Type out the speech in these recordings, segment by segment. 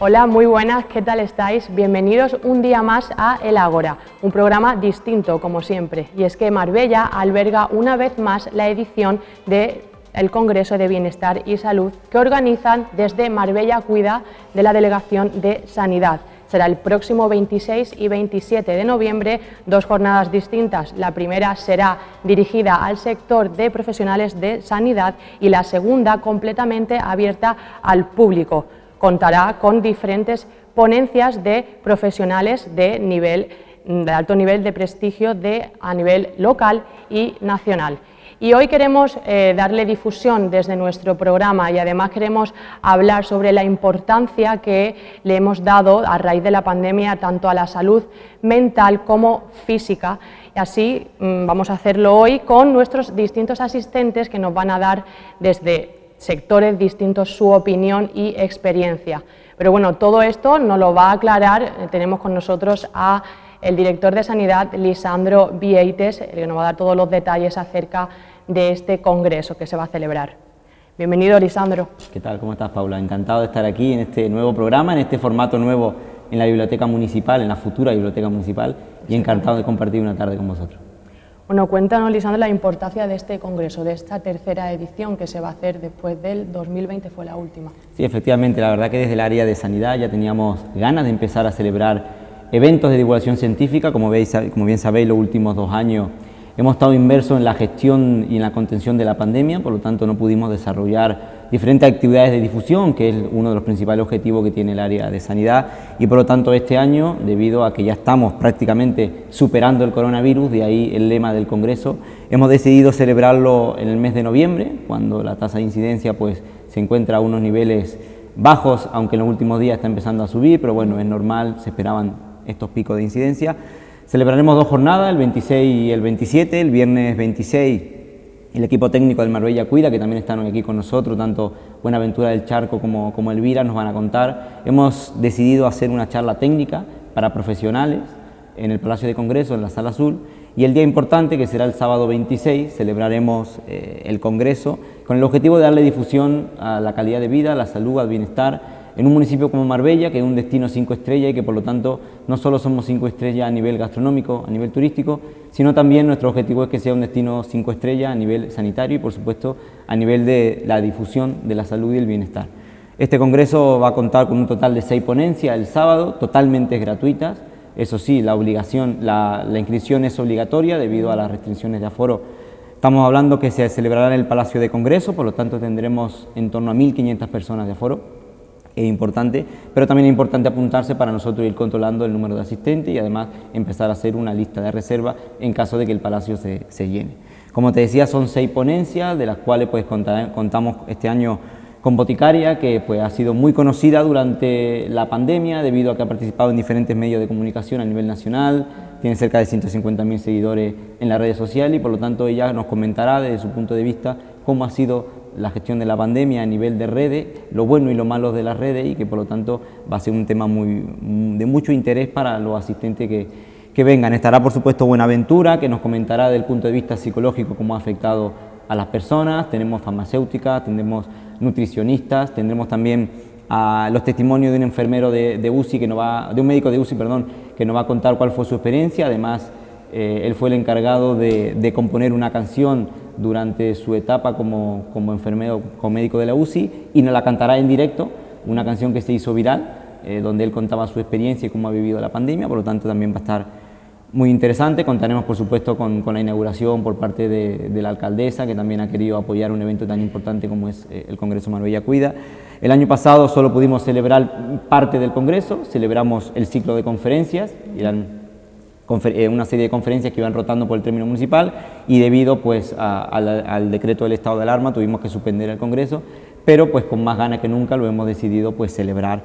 Hola, muy buenas, ¿qué tal estáis? Bienvenidos un día más a El Ágora, un programa distinto como siempre, y es que Marbella alberga una vez más la edición del Congreso de Bienestar y Salud que organizan desde Marbella Cuida de la Delegación de Sanidad. Será el próximo 26 y 27 de noviembre, dos jornadas distintas. La primera será dirigida al sector de profesionales de sanidad y la segunda completamente abierta al público. Contará con diferentes ponencias de profesionales de alto nivel de prestigio a nivel local y nacional. Y hoy queremos darle difusión desde nuestro programa y además queremos hablar sobre la importancia que le hemos dado a raíz de la pandemia tanto a la salud mental como física. Y así vamos a hacerlo hoy con nuestros distintos asistentes que nos van a dar desde sectores distintos su opinión y experiencia. Pero bueno, todo esto nos lo va a aclarar, tenemos con nosotros a el director de Sanidad, Lisandro Vieites, que nos va a dar todos los detalles acerca de este congreso que se va a celebrar. Bienvenido, Lisandro. ¿Qué tal? ¿Cómo estás, Paula? Encantado de estar aquí en este nuevo programa, en este formato nuevo en la Biblioteca Municipal, en la futura Biblioteca Municipal, y encantado de compartir una tarde con vosotros. Bueno, cuéntanos, Lisandro, la importancia de este congreso, de esta tercera edición que se va a hacer después del 2020, fue la última. Sí, efectivamente, la verdad que desde el área de sanidad ya teníamos ganas de empezar a celebrar eventos de divulgación científica. Como bien sabéis, los últimos 2 años hemos estado inmersos en la gestión y en la contención de la pandemia, por lo tanto no pudimos desarrollar diferentes actividades de difusión, que es uno de los principales objetivos que tiene el área de sanidad, y por lo tanto este año, debido a que ya estamos prácticamente superando el coronavirus, de ahí el lema del Congreso, hemos decidido celebrarlo en el mes de noviembre, cuando la tasa de incidencia pues, se encuentra a unos niveles bajos, aunque en los últimos días está empezando a subir, pero bueno, es normal, se esperaban estos picos de incidencia. Celebraremos 2 jornadas, el 26 y el 27, el viernes 26 el equipo técnico del Marbella Cuida, que también están aquí con nosotros, tanto Buenaventura del Charco como Elvira nos van a contar. Hemos decidido hacer una charla técnica para profesionales en el Palacio de Congreso, en la Sala Azul, y el día importante, que será el sábado 26, celebraremos el Congreso con el objetivo de darle difusión a la calidad de vida, a la salud, al bienestar, en un municipio como Marbella, que es un destino 5 estrellas y que por lo tanto no solo somos 5 estrellas a nivel gastronómico, a nivel turístico, sino también nuestro objetivo es que sea un destino 5 estrellas a nivel sanitario y por supuesto a nivel de la difusión de la salud y el bienestar. Este congreso va a contar con un total de 6 ponencias el sábado, totalmente gratuitas. Eso sí, la inscripción es obligatoria debido a las restricciones de aforo. Estamos hablando que se celebrará en el Palacio de Congreso, por lo tanto tendremos en torno a 1.500 personas de aforo. Es importante, pero también es importante apuntarse para nosotros ir controlando el número de asistentes y además empezar a hacer una lista de reserva en caso de que el Palacio se llene. Como te decía, son 6 ponencias, de las cuales pues, contamos este año con Boticaria, que pues, ha sido muy conocida durante la pandemia debido a que ha participado en diferentes medios de comunicación a nivel nacional, tiene cerca de 150.000 seguidores en las redes sociales y por lo tanto ella nos comentará desde su punto de vista cómo ha sido la gestión de la pandemia a nivel de redes, lo bueno y lo malo de las redes y que por lo tanto va a ser un tema de mucho interés para los asistentes que vengan. Estará por supuesto Buenaventura, que nos comentará desde el punto de vista psicológico cómo ha afectado a las personas, tenemos farmacéuticas, tendremos nutricionistas, tendremos también los testimonios de un enfermero de UCI de un médico de UCI, que nos va a contar cuál fue su experiencia. Además, él fue el encargado de componer una canción durante su etapa como enfermero, como médico de la UCI, y nos la cantará en directo, una canción que se hizo viral, donde él contaba su experiencia y cómo ha vivido la pandemia, por lo tanto también va a estar muy interesante. Contaremos por supuesto con la inauguración por parte de la alcaldesa, que también ha querido apoyar un evento tan importante como es el Congreso Marbella Cuida. El año pasado solo pudimos celebrar parte del Congreso, celebramos el ciclo de conferencias, eran una serie de conferencias que iban rotando por el término municipal y debido pues, al decreto del estado de alarma tuvimos que suspender el Congreso, pero pues con más ganas que nunca lo hemos decidido pues, celebrar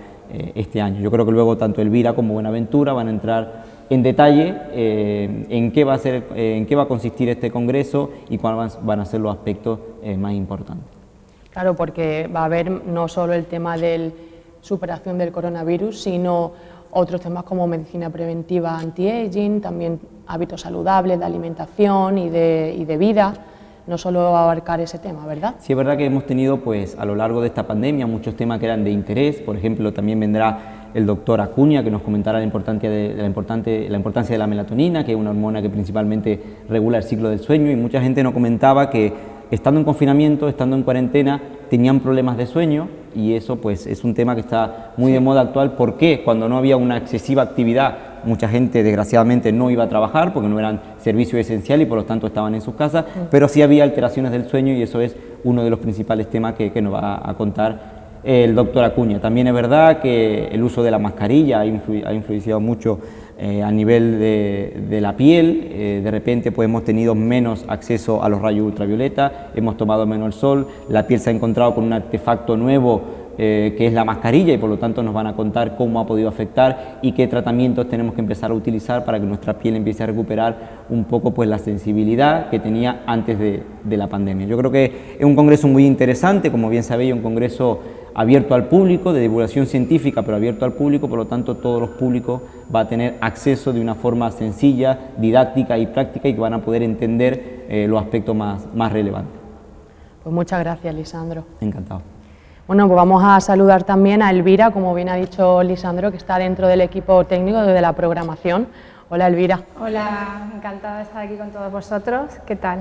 este año. Yo creo que luego tanto Elvira como Buenaventura van a entrar en detalle en qué va a consistir este Congreso y cuáles van a ser los aspectos más importantes. Claro, porque va a haber no solo el tema de superación del coronavirus, sino otros temas como medicina preventiva anti-aging, también hábitos saludables de alimentación y de vida, no solo abarcar ese tema, ¿verdad? Sí, es verdad que hemos tenido pues a lo largo de esta pandemia muchos temas que eran de interés. Por ejemplo, también vendrá el doctor Acuña, que nos comentará la importancia de la melatonina, que es una hormona que principalmente regula el ciclo del sueño, y mucha gente nos comentaba que estando en confinamiento, estando en cuarentena, tenían problemas de sueño, y eso pues es un tema que está muy de moda actual. ¿Por qué? Cuando no había una excesiva actividad, mucha gente desgraciadamente no iba a trabajar porque no eran servicios esenciales y por lo tanto estaban en sus casas, pero sí había alteraciones del sueño, y eso es uno de los principales temas que nos va a contar el doctor Acuña. También es verdad que el uso de la mascarilla ha influenciado mucho a nivel de la piel. De repente pues hemos tenido menos acceso a los rayos ultravioleta, hemos tomado menos el sol, la piel se ha encontrado con un artefacto nuevo que es la mascarilla, y por lo tanto nos van a contar cómo ha podido afectar y qué tratamientos tenemos que empezar a utilizar para que nuestra piel empiece a recuperar un poco pues la sensibilidad que tenía antes de la pandemia. Yo creo que es un congreso muy interesante, como bien sabéis, un congreso abierto al público, de divulgación científica, pero abierto al público, por lo tanto todos los públicos van a tener acceso de una forma sencilla, didáctica y práctica, y que van a poder entender los aspectos más relevantes. Pues muchas gracias, Lisandro. Encantado. Bueno, pues vamos a saludar también a Elvira, como bien ha dicho Lisandro, que está dentro del equipo técnico de la programación. Hola, Elvira. Hola, encantada de estar aquí con todos vosotros. ¿Qué tal?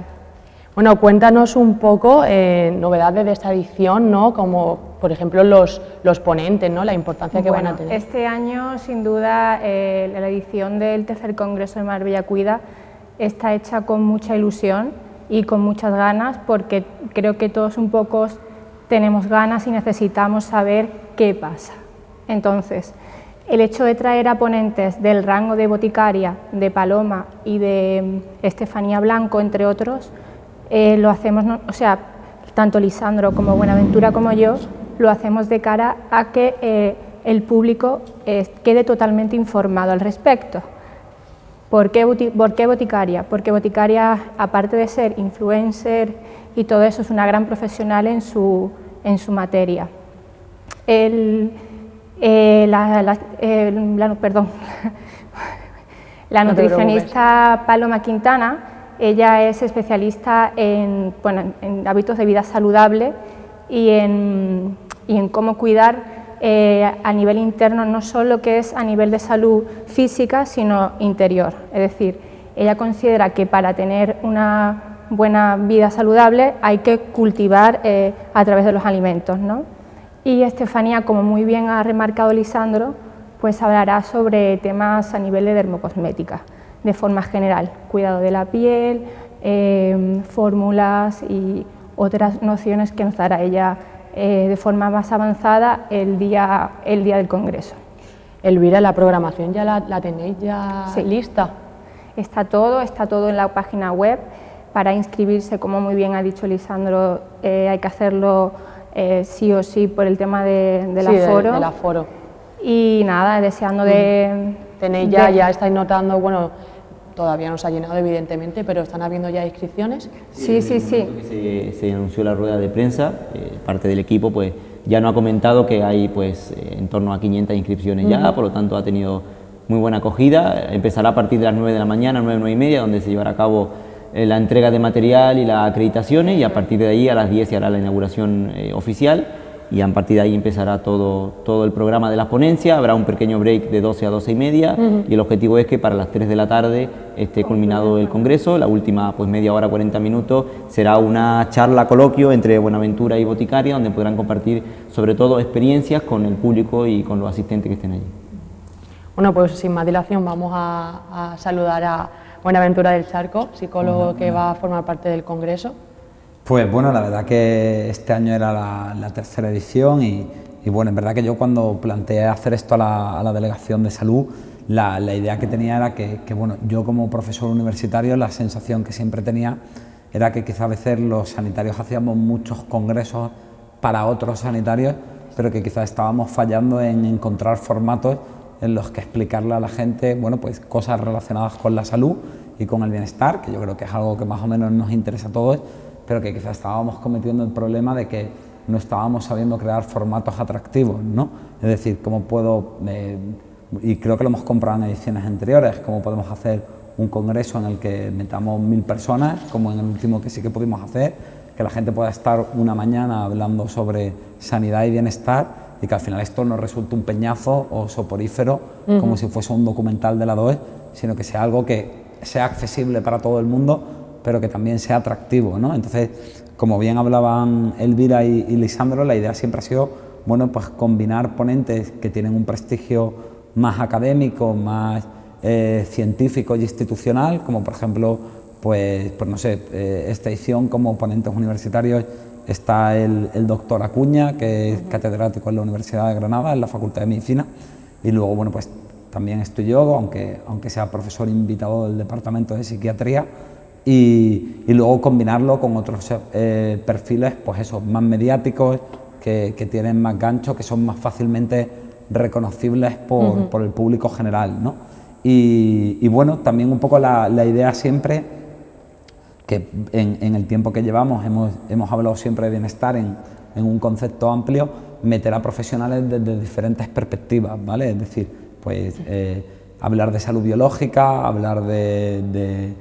Bueno, cuéntanos un poco novedades de esta edición, ¿no? Como por ejemplo los ponentes, ¿no? La importancia que van a tener. Este año, sin duda, la edición del tercer Congreso de Marbella Cuida está hecha con mucha ilusión y con muchas ganas, porque creo que todos un poco tenemos ganas y necesitamos saber qué pasa. Entonces, el hecho de traer a ponentes del rango de boticaria, de Paloma y de Estefanía Blanco, entre otros, lo hacemos, o sea, tanto Lisandro como Buenaventura como yo, lo hacemos de cara a que el público quede totalmente informado al respecto. ¿Por qué boticaria? Porque boticaria, aparte de ser influencer y todo eso, es una gran profesional en su materia. La nutricionista Paloma Quintana, ella es especialista en hábitos de vida saludable y en cómo cuidar a nivel interno, no solo que es a nivel de salud física, sino interior. Es decir, ella considera que para tener una buena vida saludable hay que cultivar a través de los alimentos, ¿no? Y Estefanía, como muy bien ha remarcado Lisandro, pues hablará sobre temas a nivel de dermocosmética, de forma general, cuidado de la piel, fórmulas y otras nociones que nos dará ella de forma más avanzada el día del Congreso. Elvira, la programación ya la tenéis ya lista. Está todo en la página web. Para inscribirse, como muy bien ha dicho Lisandro, hay que hacerlo sí o sí por el tema del aforo. Del aforo. Y nada, deseando de... Tenéis ya estáis notando, bueno, todavía no se ha llenado evidentemente, pero ¿están habiendo ya inscripciones? Sí. Se anunció la rueda de prensa, parte del equipo pues ya nos ha comentado que hay pues en torno a 500 inscripciones ya, por lo tanto ha tenido muy buena acogida. Empezará a partir de las 9 de la mañana, 9 y media, donde se llevará a cabo la entrega de material y las acreditaciones, y a partir de ahí a las 10 se hará la inauguración oficial, y a partir de ahí empezará todo el programa de las ponencias. Habrá un pequeño break de 12 a 12 y media, y el objetivo es que para las 3 de la tarde esté culminado el congreso. La última pues media hora, 40 minutos, será una charla coloquio entre Buenaventura y Boticaria, donde podrán compartir sobre todo experiencias con el público y con los asistentes que estén allí. Bueno, pues sin más dilación vamos a saludar a Buenaventura del Charco, psicólogo que va a formar parte del congreso. Pues bueno, la verdad que este año era la tercera edición y bueno, es verdad que yo cuando planteé hacer esto a la Delegación de Salud, la idea que tenía era que bueno, yo como profesor universitario, la sensación que siempre tenía era que quizá a veces los sanitarios hacíamos muchos congresos para otros sanitarios, pero que quizá estábamos fallando en encontrar formatos en los que explicarle a la gente, bueno, pues cosas relacionadas con la salud y con el bienestar, que yo creo que es algo que más o menos nos interesa a todos, pero que quizás estábamos cometiendo el problema de que no estábamos sabiendo crear formatos atractivos, ¿no? Es decir, cómo puedo y creo que lo hemos comprado en ediciones anteriores, cómo podemos hacer un congreso en el que metamos 1000 personas, como en el último que sí que pudimos hacer, que la gente pueda estar una mañana hablando sobre sanidad y bienestar y que al final esto no resulte un peñazo o soporífero, como si fuese un documental de la DOE, sino que sea algo que sea accesible para todo el mundo, pero que también sea atractivo, ¿no? Entonces, como bien hablaban Elvira y Lisandro, la idea siempre ha sido, bueno, pues combinar ponentes que tienen un prestigio más académico, más científico y institucional, como por ejemplo, pues no sé, esta edición como ponentes universitarios está el doctor Acuña, que es catedrático en la Universidad de Granada, en la Facultad de Medicina, y luego, bueno, pues también estoy yo, aunque sea profesor invitado del Departamento de Psiquiatría, y luego combinarlo con otros perfiles, pues eso, más mediáticos, que tienen más gancho, que son más fácilmente reconocibles por el público general, ¿no? Y bueno, también un poco la idea siempre, que en el tiempo que llevamos hemos hablado siempre de bienestar en un concepto amplio, meter a profesionales desde diferentes perspectivas, ¿vale? Es decir, pues hablar de salud biológica, hablar de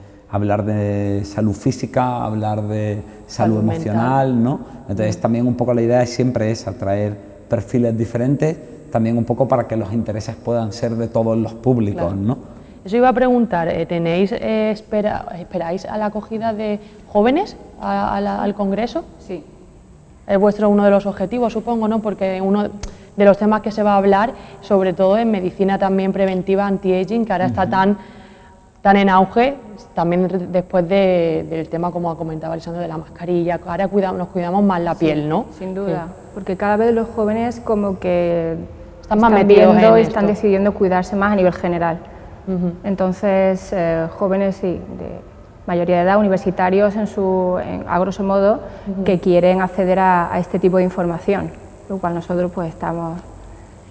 salud física, hablar de salud emocional, ¿no? Entonces también un poco la idea es siempre esa, traer perfiles diferentes, también un poco para que los intereses puedan ser de todos los públicos, claro, ¿no? Eso iba a preguntar, ¿esperáis a la acogida de jóvenes al Congreso? Sí. Es uno de los objetivos, supongo, ¿no? Porque uno de los temas que se va a hablar, sobre todo en medicina también preventiva, anti-aging, que ahora está tan en auge, también después del tema, como comentaba Lisandro, de la mascarilla, ahora nos cuidamos más la piel, ¿no? Sin duda, porque cada vez los jóvenes como que están más metidos en están decidiendo cuidarse más a nivel general. Entonces, jóvenes, sí, de mayoría de edad, universitarios a grosso modo, que quieren acceder a este tipo de información, lo cual nosotros pues estamos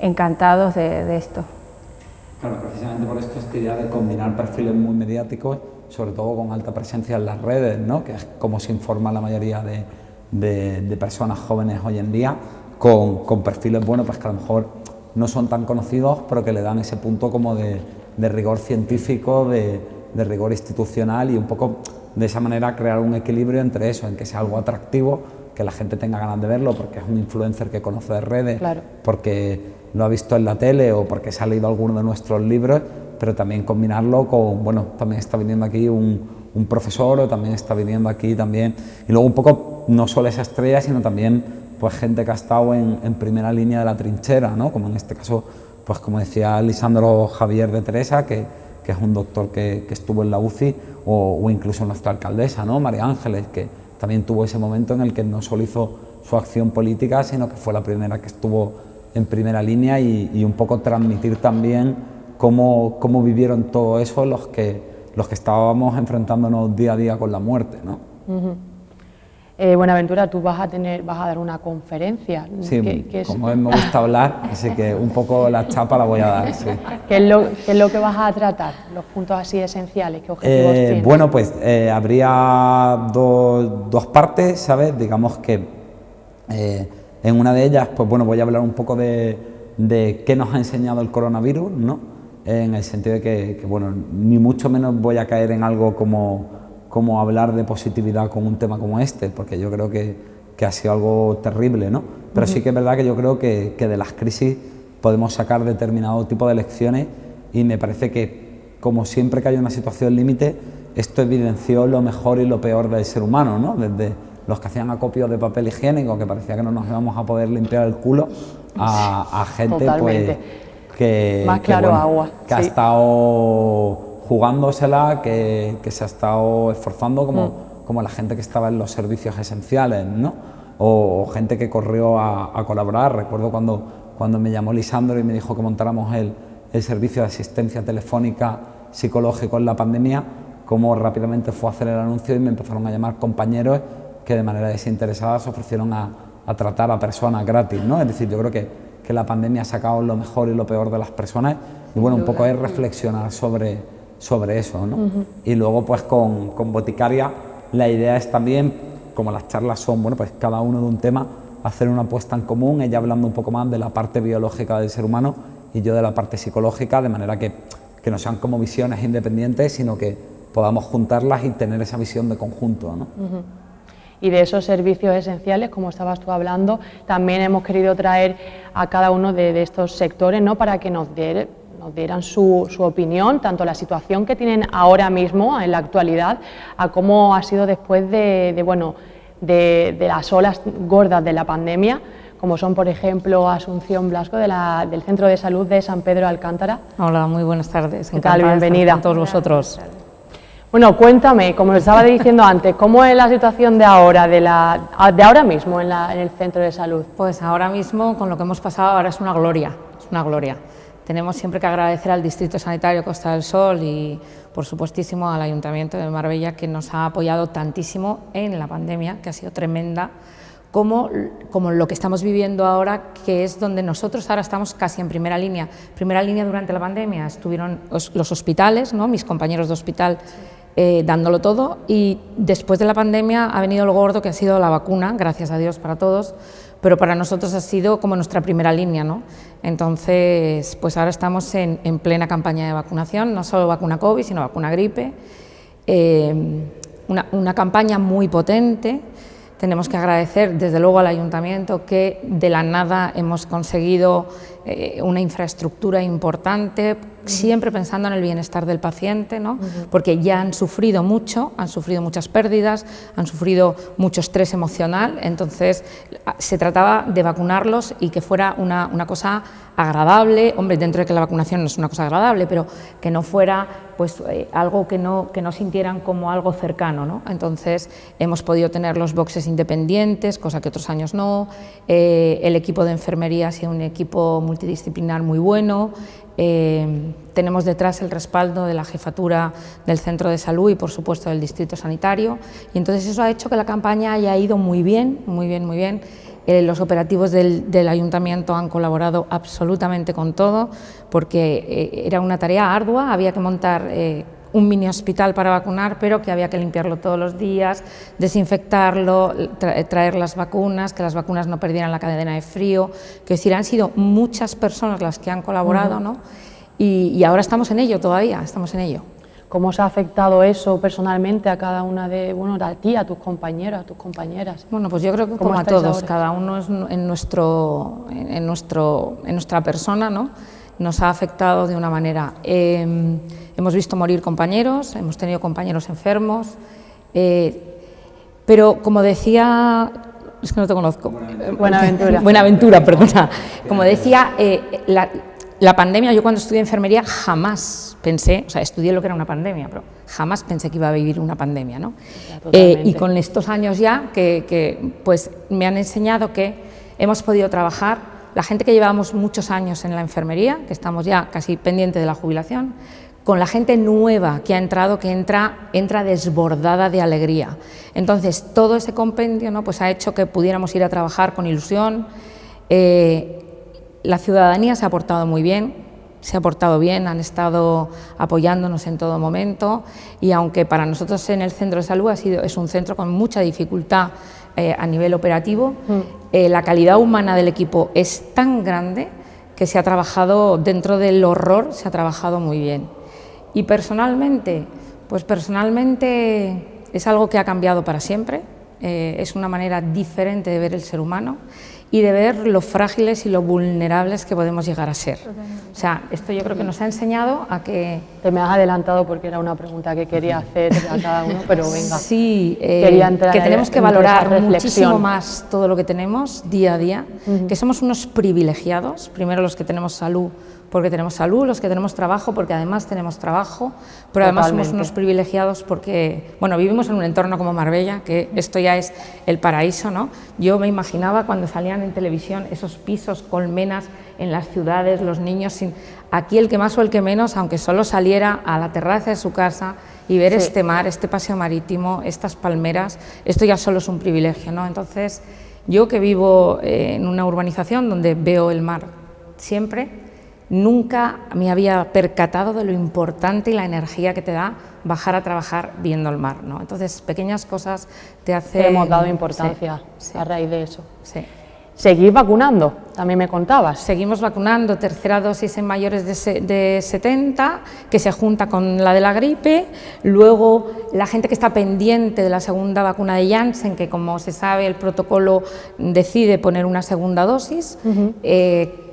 encantados de esto. Claro, precisamente por esto esta idea de combinar perfiles muy mediáticos, sobre todo con alta presencia en las redes, ¿no? Que es como se informa la mayoría de personas jóvenes hoy en día, con perfiles, bueno, pues que a lo mejor no son tan conocidos, pero que le dan ese punto como de rigor científico, de rigor institucional, y un poco de esa manera crear un equilibrio entre eso, en que sea algo atractivo, que la gente tenga ganas de verlo porque es un influencer que conoce de redes, claro, porque lo ha visto en la tele o porque se ha leído alguno de nuestros libros, pero también combinarlo con, bueno, también está viniendo aquí un profesor, o también está viniendo aquí también, y luego un poco no solo esa estrella, sino también pues gente que ha estado en primera línea de la trinchera, ¿no? Como en este caso, pues como decía Lisandro Javier de Teresa, que es un doctor que estuvo en la UCI, o incluso nuestra alcaldesa, ¿no? María Ángeles, que también tuvo ese momento en el que no solo hizo su acción política, sino que fue la primera que estuvo en primera línea, y un poco transmitir también cómo vivieron todo eso los que estábamos enfrentándonos día a día con la muerte, ¿no? Buenaventura, tú vas a dar una conferencia. Sí, como me gusta hablar, así que un poco la chapa la voy a dar, sí. ¿Qué es lo que vas a tratar? Los puntos así esenciales, ¿qué objetivos tienes? Bueno, pues habría dos partes, ¿sabes? Digamos que en una de ellas, pues bueno, voy a hablar un poco de qué nos ha enseñado el coronavirus, ¿no? En el sentido de que bueno, ni mucho menos voy a caer en algo como hablar de positividad con un tema como este, porque yo creo que ha sido algo terrible, ¿no? Pero sí que es verdad que yo creo que de las crisis podemos sacar determinado tipo de lecciones, y me parece que, como siempre que hay una situación límite, esto evidenció lo mejor y lo peor del ser humano, ¿no? Desde los que hacían acopios de papel higiénico, que parecía que no nos íbamos a poder limpiar el culo, a gente pues, que ha estado jugándosela, que se ha estado esforzando, como la gente que estaba en los servicios esenciales, ¿no? O gente que corrió a colaborar. Recuerdo cuando me llamó Lisandro y me dijo que montáramos el servicio de asistencia telefónica psicológico en la pandemia, cómo rápidamente fue a hacer el anuncio y me empezaron a llamar compañeros que de manera desinteresada se ofrecieron a tratar a personas gratis, ¿no? Es decir, yo creo que la pandemia ha sacado lo mejor y lo peor de las personas, y bueno, un poco es reflexionar sobre eso, ¿no? Y luego pues con Boticaria la idea es también, como las charlas son, bueno, pues cada uno de un tema, hacer una apuesta en común, ella hablando un poco más de la parte biológica del ser humano y yo de la parte psicológica, de manera que no sean como visiones independientes, sino que podamos juntarlas y tener esa visión de conjunto, ¿no? Y de esos servicios esenciales, como estabas tú hablando, también hemos querido traer a cada uno de estos sectores, ¿no?, para que nos dieran su opinión, tanto la situación que tienen ahora mismo, en la actualidad, a cómo ha sido después de las olas gordas de la pandemia, como son, por ejemplo, Asunción Blasco, del Centro de Salud de San Pedro de Alcántara. Hola, muy buenas tardes. ¿Qué tal? Bienvenida. A todos vosotros. Bueno, cuéntame, como os estaba diciendo antes, ¿cómo es la situación de ahora, de ahora mismo en el centro de salud? Pues ahora mismo, con lo que hemos pasado, ahora es una gloria, es una gloria. Tenemos siempre que agradecer al Distrito Sanitario Costa del Sol y, por supuestísimo, al Ayuntamiento de Marbella, que nos ha apoyado tantísimo en la pandemia, que ha sido tremenda, como lo que estamos viviendo ahora, que es donde nosotros ahora estamos casi en primera línea. Primera línea durante la pandemia estuvieron los hospitales, ¿no?, mis compañeros de hospital, dándolo todo, y después de la pandemia ha venido lo gordo, que ha sido la vacuna, gracias a Dios para todos, pero para nosotros ha sido como nuestra primera línea, ¿no? Entonces, pues ahora estamos en plena campaña de vacunación, no solo vacuna COVID, sino vacuna gripe, una campaña muy potente. Tenemos que agradecer desde luego al Ayuntamiento, que de la nada hemos conseguido una infraestructura importante, siempre pensando en el bienestar del paciente, ¿no? Porque ya han sufrido mucho, han sufrido muchas pérdidas, han sufrido mucho estrés emocional, entonces se trataba de vacunarlos y que fuera una cosa agradable, hombre, dentro de que la vacunación no es una cosa agradable, pero que no fuera pues algo que no sintieran como algo cercano, ¿no? Entonces hemos podido tener los boxes independientes, cosa que otros años no, el equipo de enfermería ha sido un equipo multidisciplinar muy bueno, tenemos detrás el respaldo de la jefatura del centro de salud y por supuesto del distrito sanitario, y entonces eso ha hecho que la campaña haya ido muy bien, muy bien, muy bien. Los operativos del ayuntamiento han colaborado absolutamente con todo, porque era una tarea ardua, había que montar un mini hospital para vacunar, pero que había que limpiarlo todos los días, desinfectarlo, traer las vacunas, que las vacunas no perdieran la cadena de frío, que decir, han sido muchas personas las que han colaborado, ¿no? Y ahora estamos en ello todavía, estamos en ello. ¿Cómo os ha afectado eso personalmente a cada una a ti, a tus compañeros, a tus compañeras? Bueno, pues yo creo que como a todos, ahora, cada uno en nuestra persona, ¿no?, nos ha afectado de una manera. Hemos visto morir compañeros, hemos tenido compañeros enfermos, pero como decía, es que no te conozco. Buenaventura, perdona. Como decía, la pandemia, yo cuando estudié enfermería jamás pensé, o sea, estudié lo que era una pandemia, pero jamás pensé que iba a vivir una pandemia, ¿no? Y con estos años ya que pues me han enseñado que hemos podido trabajar, la gente que llevamos muchos años en la enfermería, que estamos ya casi pendiente de la jubilación, con la gente nueva que ha entrado, que entra desbordada de alegría. Entonces, todo ese compendio, ¿no?, pues ha hecho que pudiéramos ir a trabajar con ilusión. La ciudadanía se ha portado muy bien, se ha portado bien, han estado apoyándonos en todo momento, y aunque para nosotros en el centro de salud es un centro con mucha dificultad a nivel operativo, la calidad humana del equipo es tan grande que se ha trabajado dentro del horror, se ha trabajado muy bien. Y personalmente, pues personalmente es algo que ha cambiado para siempre, es una manera diferente de ver el ser humano y de ver lo frágiles y lo vulnerables que podemos llegar a ser. O sea, esto yo creo que nos ha enseñado a que... Te me has adelantado porque era una pregunta que quería hacer a cada uno, pero venga. Sí, que tenemos que valorar muchísimo más todo lo que tenemos día a día, que somos unos privilegiados, primero los que tenemos salud, porque tenemos salud, los que tenemos trabajo, porque además tenemos trabajo, pero además somos unos privilegiados porque, bueno, vivimos en un entorno como Marbella, que esto ya es el paraíso, ¿no? Yo me imaginaba cuando salían en televisión esos pisos, colmenas en las ciudades, los niños sin... Aquí el que más o el que menos, aunque solo saliera a la terraza de su casa y ver este mar, este paseo marítimo, estas palmeras, esto ya solo es un privilegio, ¿no? Entonces, yo que vivo en una urbanización donde veo el mar siempre, nunca me había percatado de lo importante y la energía que te da bajar a trabajar viendo el mar, ¿no? Entonces, pequeñas cosas te hacen... Hemos dado importancia a raíz de eso. Sí. seguís vacunando, también me contabas. Seguimos vacunando, tercera dosis en mayores de 70, que se junta con la de la gripe, luego la gente que está pendiente de la segunda vacuna de Janssen, que como se sabe el protocolo decide poner una segunda dosis.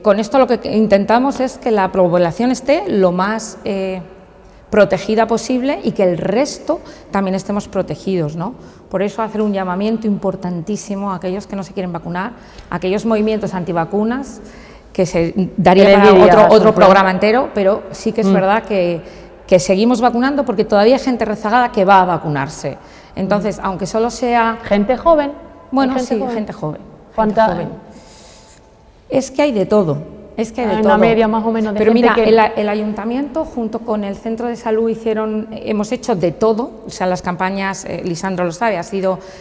Con esto lo que intentamos es que la población esté lo más protegida posible y que el resto también estemos protegidos, ¿no? Por eso hacer un llamamiento importantísimo a aquellos que no se quieren vacunar, a aquellos movimientos antivacunas, que se daría para otro programa entero, pero sí que es verdad que seguimos vacunando porque todavía hay gente rezagada que va a vacunarse. Entonces, aunque solo sea... ¿Gente joven? Bueno, sí, gente joven. ¿Cuánta? Es que hay de todo. Es que hay de todo. Una media más o menos de Pero gente mira, el ayuntamiento junto con el centro de salud hemos hecho de todo, o sea, las campañas, Lisandro lo sabe,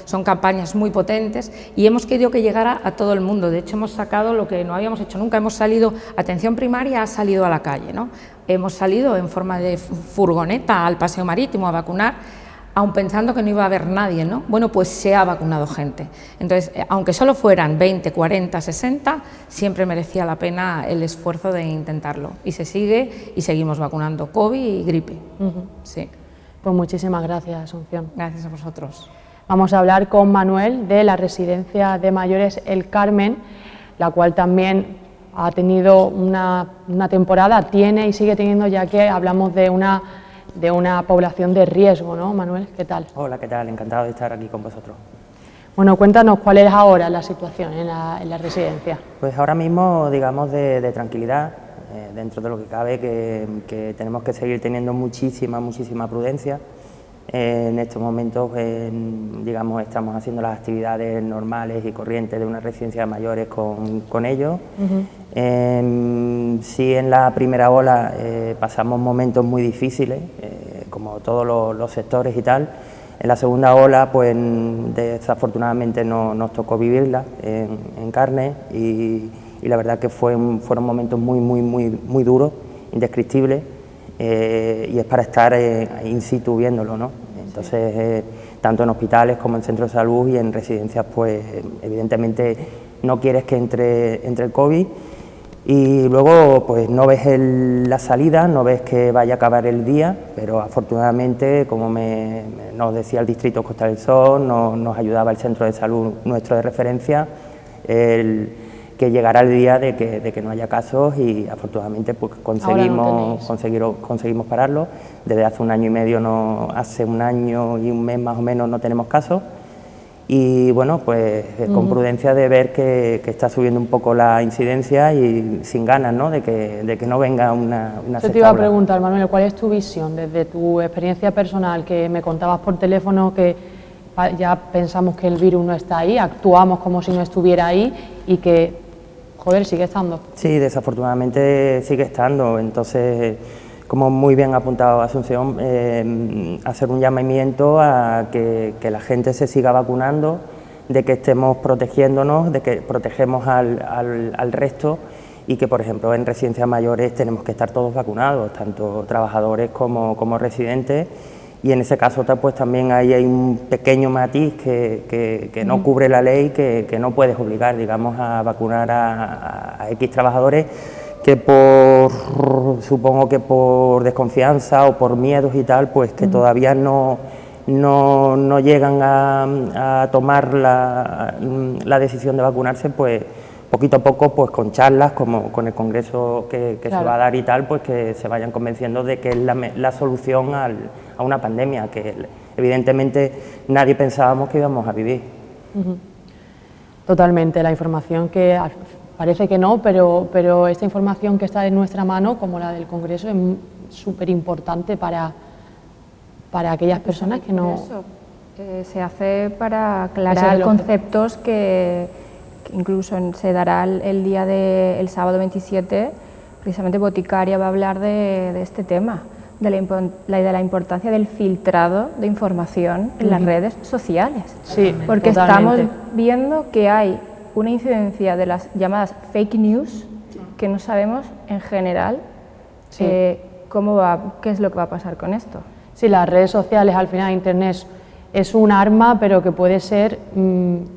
son campañas muy potentes y hemos querido que llegara a todo el mundo. De hecho, hemos sacado lo que no habíamos hecho nunca, hemos salido, atención primaria ha salido a la calle, ¿no? Hemos salido en forma de furgoneta al paseo marítimo a vacunar, aun pensando que no iba a haber nadie, ¿no? Bueno, pues se ha vacunado gente. Entonces, aunque solo fueran 20, 40, 60, siempre merecía la pena el esfuerzo de intentarlo. Y se sigue y seguimos vacunando COVID y gripe. Sí. Pues muchísimas gracias, Asunción. Gracias a vosotros. Vamos a hablar con Manuel de la residencia de mayores El Carmen, la cual también ha tenido una temporada, tiene y sigue teniendo, ya que hablamos de una población de riesgo, ¿no, Manuel? ¿Qué tal? Hola, ¿qué tal? Encantado de estar aquí con vosotros. Bueno, cuéntanos cuál es ahora la situación en la residencia. Pues ahora mismo, digamos, de tranquilidad, dentro de lo que cabe, que tenemos que seguir teniendo muchísima prudencia. En estos momentos, digamos, estamos haciendo las actividades normales y corrientes de una residencia de mayores con ellos. Sí, en la primera ola pasamos momentos muy difíciles, como todos los sectores y tal. En la segunda ola, pues desafortunadamente nos tocó vivirla en carne y la verdad que fueron momentos muy duros, indescriptibles, y es para estar in situ viéndolo, ¿no? Entonces, tanto en hospitales como en centros de salud y en residencias, pues evidentemente no quieres que entre el COVID y luego pues no ves la salida, no ves que vaya a acabar el día, pero afortunadamente, como nos decía el Distrito Costa del Sol, nos ayudaba el centro de salud nuestro de referencia, que llegará el día de que no haya casos y afortunadamente pues conseguimos pararlo. Desde hace un año y medio, hace un año y un mes más o menos no tenemos casos y bueno, pues con prudencia de ver que está subiendo un poco la incidencia y sin ganas, ¿no?, de que no venga una sexta ola. Te iba a preguntar, Manuel, ¿cuál es tu visión desde tu experiencia personal, que me contabas por teléfono que ya pensamos que el virus no está ahí, actuamos como si no estuviera ahí y que, joder, sigue estando? Sí, desafortunadamente sigue estando, entonces, como muy bien ha apuntado Asunción, hacer un llamamiento a que la gente se siga vacunando, de que estemos protegiéndonos, de que protegemos al resto y que, por ejemplo, en residencias mayores tenemos que estar todos vacunados, tanto trabajadores como residentes, y en ese caso pues también hay un pequeño matiz que no cubre la ley, que no puedes obligar, digamos, a vacunar a X trabajadores que supongo que por desconfianza o por miedos y tal, pues que todavía no llegan a tomar la decisión de vacunarse, pues poquito a poco, pues con charlas como con el congreso que se va a dar y tal, pues que se vayan convenciendo de que es la solución a una pandemia que evidentemente nadie pensábamos que íbamos a vivir. Totalmente, la información que parece que no, pero esta información que está en nuestra mano, como la del Congreso, es súper importante para aquellas personas que no... Se hace para aclarar conceptos que incluso se dará el día el sábado 27, precisamente Boticaria va a hablar de este tema, de la importancia del filtrado de información en las redes sociales. Sí, porque totalmente. Estamos viendo que hay una incidencia de las llamadas fake news que no sabemos en general qué es lo que va a pasar con esto. Sí, las redes sociales, al final Internet es un arma, pero que puede ser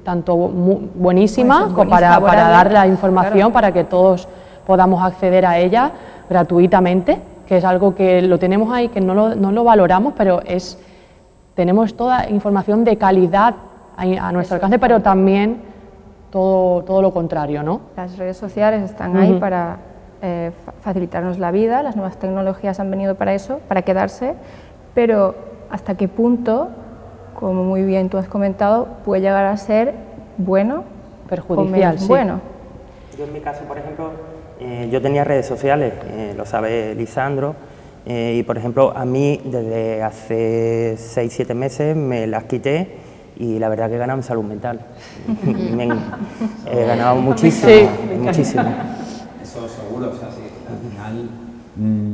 tanto buenísima Pues para dar la información, claro, para que todos podamos acceder a ella gratuitamente, que es algo que lo tenemos ahí, que no lo valoramos, pero tenemos toda información de calidad a nuestro alcance, pero también todo lo contrario, ¿no? Las redes sociales están ahí para facilitarnos la vida, las nuevas tecnologías han venido para eso, para quedarse, pero ¿hasta qué punto, como muy bien tú has comentado, puede llegar a ser bueno perjudicial, o menos sí. bueno? Yo en mi caso, por ejemplo, yo tenía redes sociales, lo sabe Lisandro, y por ejemplo a mí desde hace 6-7 meses me las quité y la verdad que he ganado en salud mental. He ganado muchísimo, Sí. muchísimo. Eso seguro, o sea, sí, al final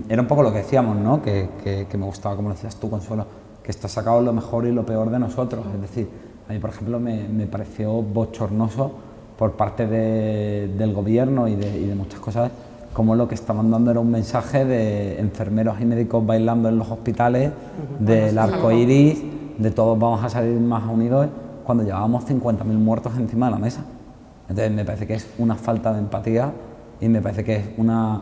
era un poco lo que decíamos, ¿no? Que me gustaba, como decías tú, Consuelo, que esto ha sacado lo mejor y lo peor de nosotros. Es decir, a mí, por ejemplo, me pareció bochornoso por parte del gobierno y de muchas cosas, como lo que estaban dando era un mensaje de enfermeros y médicos bailando en los hospitales, del arco iris, de todos vamos a salir más unidos, cuando llevábamos 50.000 muertos encima de la mesa. Entonces me parece que es una falta de empatía y me parece que es una...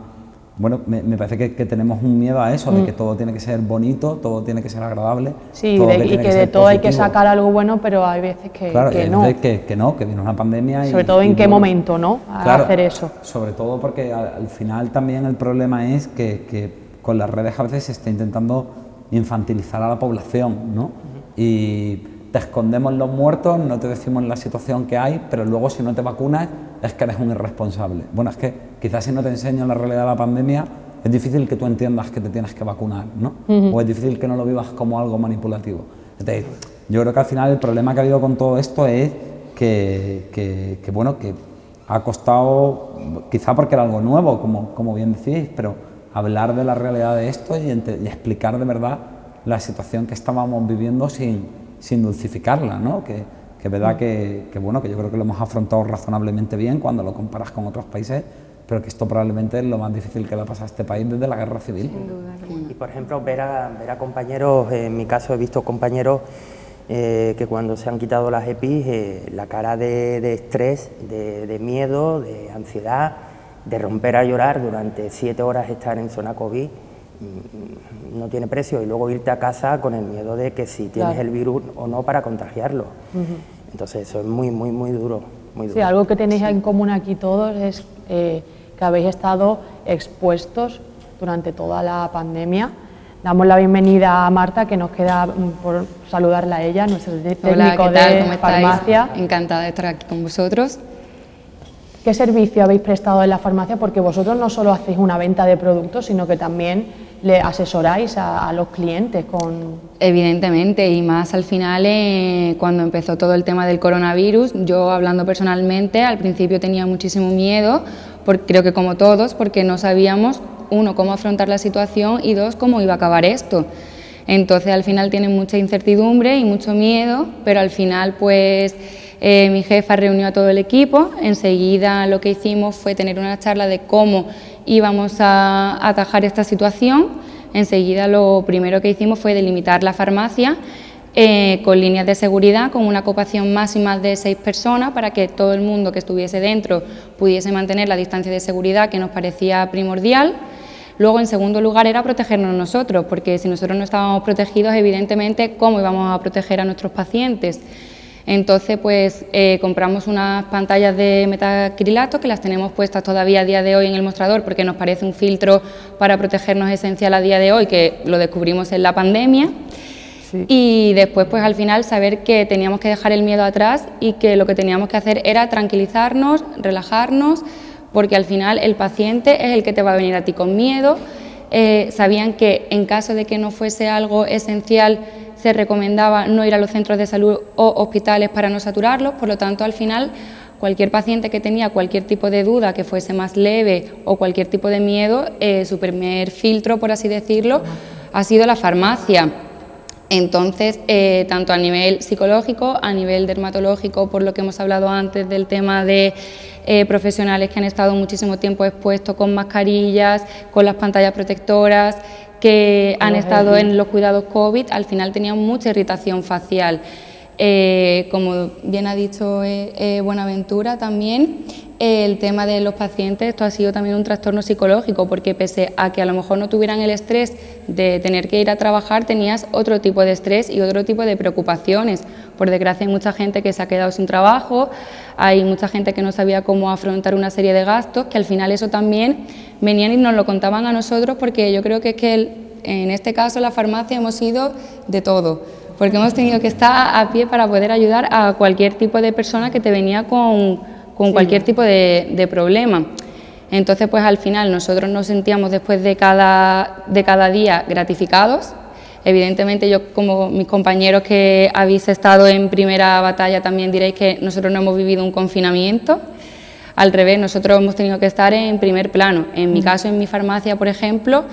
Bueno, me parece que tenemos un miedo a eso, de que todo tiene que ser bonito, todo tiene que ser agradable. Sí, todo y que de todo hay que sacar algo bueno, pero hay veces que Claro, no. Que viene una pandemia. Sobre todo en qué bueno, momento, ¿no? Claro, hacer eso. Sobre todo porque al final también el problema es que con las redes a veces se está intentando infantilizar a la población, ¿no? Y te escondemos los muertos, no te decimos la situación que hay, pero luego si no te vacunas es que eres un irresponsable. Bueno, es que quizás si no te enseño la realidad de la pandemia es difícil que tú entiendas que te tienes que vacunar, ¿no? O es difícil que no lo vivas como algo manipulativo. Entonces, yo creo que al final el problema que ha habido con todo esto es que ha costado, quizá porque era algo nuevo, como bien decís, pero hablar de la realidad de esto y explicar de verdad la situación que estábamos viviendo sin dulcificarla, ¿no? Que es verdad que yo creo que lo hemos afrontado razonablemente bien cuando lo comparas con otros países, pero que esto probablemente es lo más difícil que le ha pasado a este país desde la guerra civil. Sin duda. Y por ejemplo, ver a compañeros, en mi caso he visto compañeros que cuando se han quitado las EPIs, la cara de estrés, de miedo, de ansiedad, de romper a llorar durante 7 horas estar en zona COVID, no tiene precio, y luego irte a casa con el miedo de que si tienes el virus o no para contagiarlo. Entonces eso es muy duro. Muy duro. Sí, algo que tenéis en común aquí todos es que habéis estado expuestos durante toda la pandemia. Damos la bienvenida a Marta, que nos queda por saludarla a ella, nuestro técnico de farmacia. Encantada de estar aquí con vosotros. ¿Qué servicio habéis prestado en la farmacia? Porque vosotros no solo hacéis una venta de productos, sino que también le asesoráis a los clientes con... Evidentemente, y más al final, cuando empezó todo el tema del coronavirus, yo hablando personalmente, al principio tenía muchísimo miedo, creo que como todos, porque no sabíamos, uno, cómo afrontar la situación y dos, cómo iba a acabar esto. Entonces al final tienen mucha incertidumbre y mucho miedo, pero al final pues mi jefa reunió a todo el equipo. Enseguida lo que hicimos fue tener una charla de cómo íbamos a atajar esta situación. Enseguida lo primero que hicimos fue delimitar la farmacia con líneas de seguridad, con una ocupación máxima de 6 personas para que todo el mundo que estuviese dentro pudiese mantener la distancia de seguridad que nos parecía primordial. Luego, en segundo lugar, era protegernos nosotros, porque si nosotros no estábamos protegidos, evidentemente, ¿cómo íbamos a proteger a nuestros pacientes? Entonces, pues compramos unas pantallas de metacrilato que las tenemos puestas todavía a día de hoy en el mostrador, porque nos parece un filtro para protegernos esencial a día de hoy, que lo descubrimos en la pandemia. Sí. Y después, pues al final, saber que teníamos que dejar el miedo atrás y que lo que teníamos que hacer era tranquilizarnos, relajarnos, porque al final el paciente es el que te va a venir a ti con miedo. Sabían que en caso de que no fuese algo esencial, se recomendaba no ir a los centros de salud o hospitales para no saturarlos. Por lo tanto, al final, cualquier paciente que tenía cualquier tipo de duda que fuese más leve o cualquier tipo de miedo, su primer filtro, por así decirlo, ha sido la farmacia. Entonces, tanto a nivel psicológico, a nivel dermatológico, por lo que hemos hablado antes del tema de profesionales que han estado muchísimo tiempo expuestos con mascarillas, con las pantallas protectoras, que han estado en los cuidados COVID al final tenían mucha irritación facial. Como bien ha dicho Buenaventura también, el tema de los pacientes, esto ha sido también un trastorno psicológico, porque pese a que a lo mejor no tuvieran el estrés de tener que ir a trabajar, tenías otro tipo de estrés y otro tipo de preocupaciones. Por desgracia hay mucha gente que se ha quedado sin trabajo, hay mucha gente que no sabía cómo afrontar una serie de gastos, que al final eso también venían y nos lo contaban a nosotros, porque yo creo que es que en este caso en la farmacia hemos sido de todo, porque hemos tenido que estar a pie para poder ayudar a cualquier tipo de persona que te venía con cualquier tipo de problema. Entonces, pues al final nosotros nos sentíamos después de cada día gratificados. Evidentemente yo, como mis compañeros que habéis estado en primera batalla, también diréis que nosotros no hemos vivido un confinamiento. Al revés, nosotros hemos tenido que estar en primer plano. En mi caso, en mi farmacia, por ejemplo,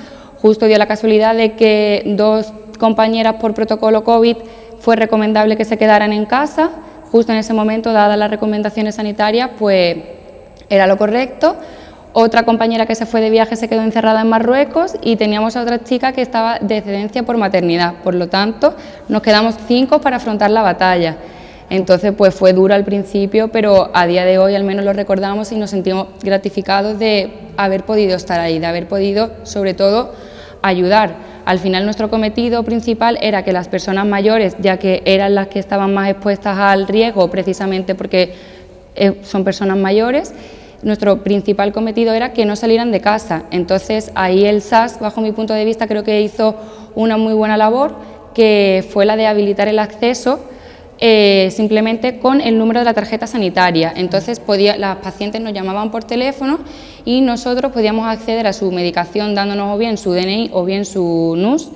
justo dio la casualidad de que 2 compañeras por protocolo COVID fue recomendable que se quedaran en casa. Justo en ese momento, dadas las recomendaciones sanitarias, pues era lo correcto. Otra compañera que se fue de viaje se quedó encerrada en Marruecos y teníamos a otra chica que estaba de excedencia por maternidad. Por lo tanto, nos quedamos 5 para afrontar la batalla. Entonces, pues fue duro al principio, pero a día de hoy al menos lo recordamos y nos sentimos gratificados de haber podido estar ahí, de haber podido, sobre todo, ayudar. Al final nuestro cometido principal era que las personas mayores, ya que eran las que estaban más expuestas al riesgo, precisamente porque son personas mayores, nuestro principal cometido era que no salieran de casa. Entonces ahí el SAS, bajo mi punto de vista, creo que hizo una muy buena labor, que fue la de habilitar el acceso simplemente con el número de la tarjeta sanitaria. Entonces las pacientes nos llamaban por teléfono y nosotros podíamos acceder a su medicación dándonos o bien su DNI o bien su NUS,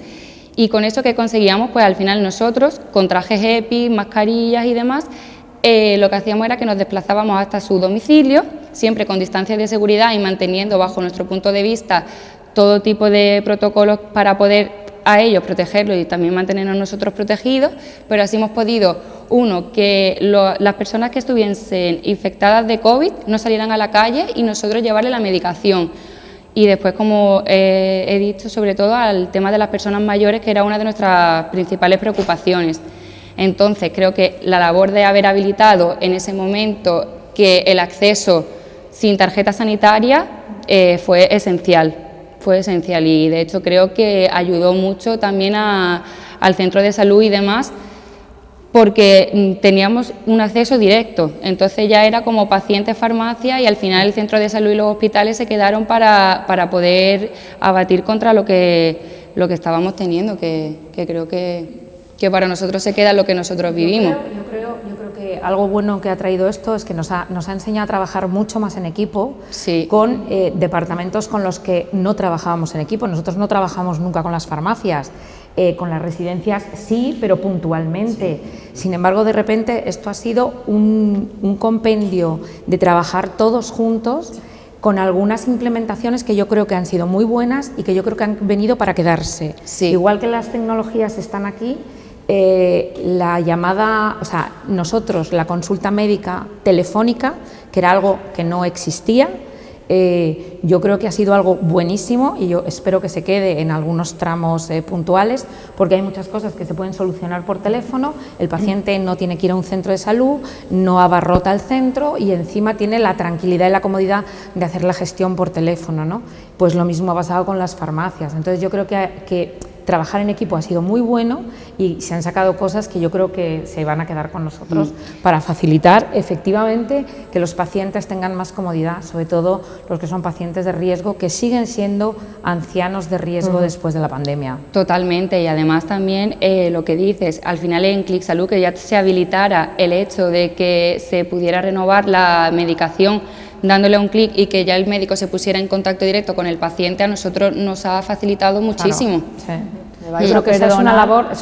y con eso que conseguíamos, pues al final nosotros, con trajes EPI, mascarillas y demás, lo que hacíamos era que nos desplazábamos hasta su domicilio, siempre con distancias de seguridad y manteniendo bajo nuestro punto de vista todo tipo de protocolos para poder a ellos protegerlos y también mantenernos nosotros protegidos, pero así hemos podido, uno, que las personas que estuviesen infectadas de COVID no salieran a la calle y nosotros llevarle la medicación. Y después, como he dicho, sobre todo al tema de las personas mayores, que era una de nuestras principales preocupaciones. Entonces, creo que la labor de haber habilitado en ese momento que el acceso sin tarjeta sanitaria fue esencial. Y de hecho creo que ayudó mucho también al centro de salud y demás, porque teníamos un acceso directo, entonces ya era como paciente-farmacia y al final el centro de salud y los hospitales se quedaron para poder abatir contra lo que estábamos teniendo, que creo que para nosotros se queda lo que nosotros vivimos. Yo creo que algo bueno que ha traído esto es que nos ha enseñado a trabajar mucho más en equipo, sí, con departamentos con los que no trabajábamos en equipo. Nosotros no trabajamos nunca con las farmacias, con las residencias sí, pero puntualmente. Sí. Sin embargo, de repente esto ha sido un compendio de trabajar todos juntos, con algunas implementaciones que yo creo que han sido muy buenas y que yo creo que han venido para quedarse. Sí. Igual que las tecnologías están aquí, la llamada, o sea, nosotros, la consulta médica telefónica, que era algo que no existía, yo creo que ha sido algo buenísimo y yo espero que se quede en algunos tramos puntuales, porque hay muchas cosas que se pueden solucionar por teléfono, el paciente no tiene que ir a un centro de salud, no abarrota el centro y encima tiene la tranquilidad y la comodidad de hacer la gestión por teléfono, ¿no? Pues lo mismo ha pasado con las farmacias. Entonces yo creo que trabajar en equipo ha sido muy bueno y se han sacado cosas que yo creo que se van a quedar con nosotros para facilitar efectivamente que los pacientes tengan más comodidad, sobre todo los que son pacientes de riesgo, que siguen siendo ancianos de riesgo después de la pandemia. Totalmente, y además también lo que dices, al final en ClickSalud que ya se habilitara el hecho de que se pudiera renovar la medicación dándole un clic y que ya el médico se pusiera en contacto directo con el paciente, a nosotros nos ha facilitado muchísimo. Claro, sí. Yo creo que esa es